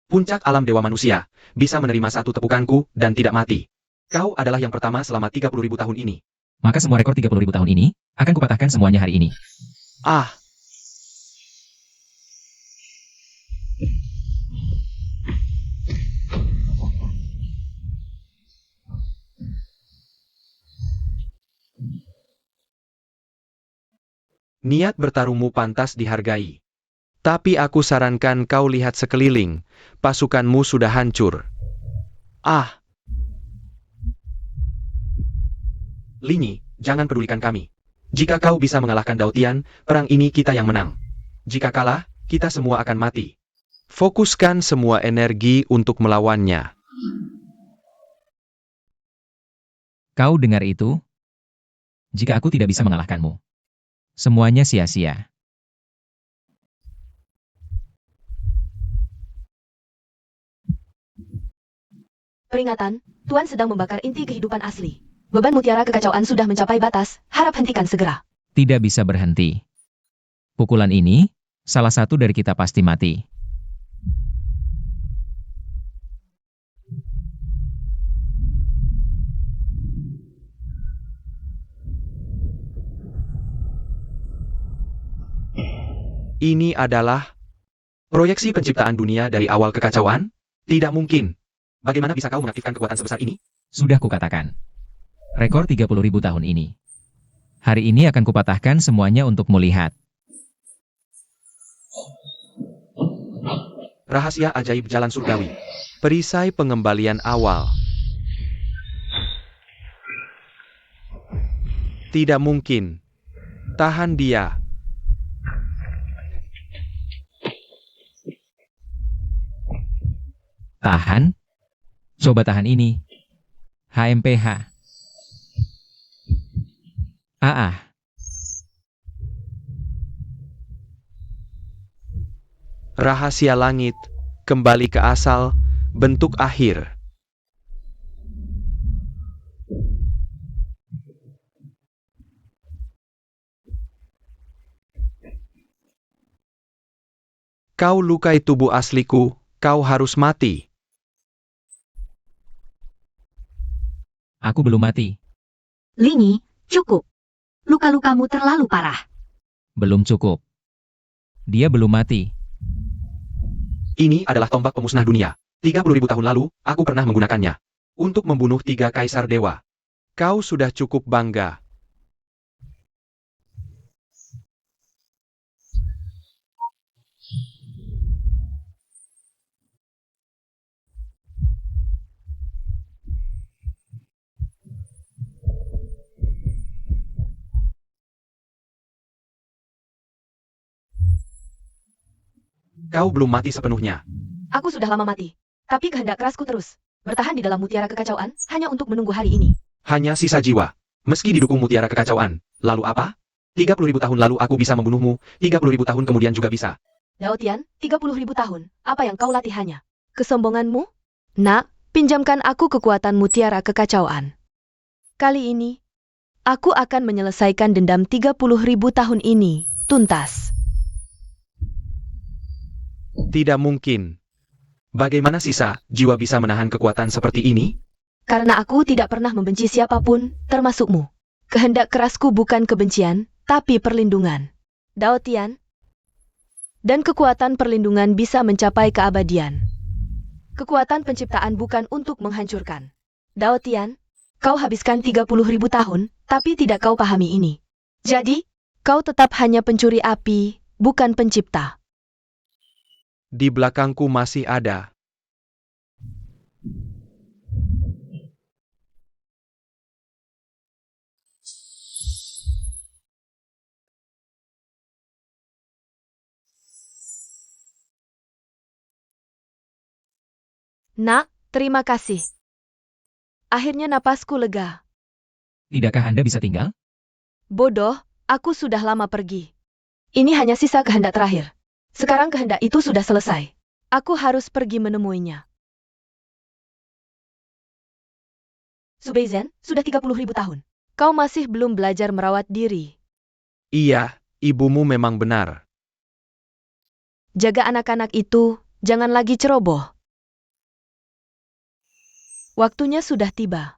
Puncak alam dewa manusia, bisa menerima satu tepukanku dan tidak mati. Kau adalah yang pertama selama 30.000 tahun ini. Maka semua rekor 30.000 tahun ini, akan kupatahkan semuanya hari ini. Ah. Niat bertarungmu pantas dihargai. Tapi aku sarankan kau lihat sekeliling, pasukanmu sudah hancur. Ah. Linyi, jangan pedulikan kami. Jika kau bisa mengalahkan Daotian, perang ini kita yang menang. Jika kalah, kita semua akan mati. Fokuskan semua energi untuk melawannya. Kau dengar itu? Jika aku tidak bisa mengalahkanmu, semuanya sia-sia. Peringatan, Tuan sedang membakar inti kehidupan asli. Beban mutiara kekacauan sudah mencapai batas, harap hentikan segera. Tidak bisa berhenti. Pukulan ini, salah satu dari kita pasti mati. Ini adalah proyeksi penciptaan dunia dari awal kekacauan? Tidak mungkin. Bagaimana bisa kau mengaktifkan kekuatan sebesar ini? Sudah kukatakan. Rekor 30.000 tahun ini. Hari ini akan kupatahkan semuanya untuk melihat. Rahasia ajaib jalan surgawi. Perisai pengembalian awal. Tidak mungkin. Tahan dia. Tahan? Coba tahan ini. HMPH. Rahasia langit. Kembali ke asal. Bentuk akhir. Kau lukai tubuh asliku. Kau harus mati. Aku belum mati. Linyi, cukup. Luka-lukamu terlalu parah. Belum cukup. Dia belum mati. Ini adalah tombak pemusnah dunia. 30.000 tahun lalu, aku pernah menggunakannya. Untuk membunuh 3 kaisar dewa. Kau sudah cukup bangga. Kau belum mati sepenuhnya. Aku sudah lama mati. Tapi kehendak kerasku terus. Bertahan di dalam mutiara kekacauan, hanya untuk menunggu hari ini. Hanya sisa jiwa. Meski didukung mutiara kekacauan. Lalu apa? 30.000 tahun lalu aku bisa membunuhmu, 30.000 tahun kemudian juga bisa. Daotian, 30.000 tahun. Apa yang kau latihannya? Kesombonganmu? Nak, pinjamkan aku kekuatan mutiara kekacauan. Kali ini, aku akan menyelesaikan dendam 30.000 tahun ini, tuntas. Tidak mungkin. Bagaimana sisa jiwa bisa menahan kekuatan seperti ini? Karena aku tidak pernah membenci siapapun, termasukmu. Kehendak kerasku bukan kebencian, tapi perlindungan. Dao Tian. Dan kekuatan perlindungan bisa mencapai keabadian. Kekuatan penciptaan bukan untuk menghancurkan. Dao Tian, kau habiskan 30.000 tahun, tapi tidak kau pahami ini. Jadi, kau tetap hanya pencuri api, bukan pencipta. Di belakangku masih ada. Nak, terima kasih. Akhirnya napasku lega. Tidakkah Anda bisa tinggal? Bodoh, aku sudah lama pergi. Ini hanya sisa kehendak terakhir. Sekarang kehendak itu sudah selesai. Aku harus pergi menemuinya. Subeizen, sudah 30.000 tahun. Kau masih belum belajar merawat diri. Iya, ibumu memang benar. Jaga anak-anak itu, jangan lagi ceroboh. Waktunya sudah tiba.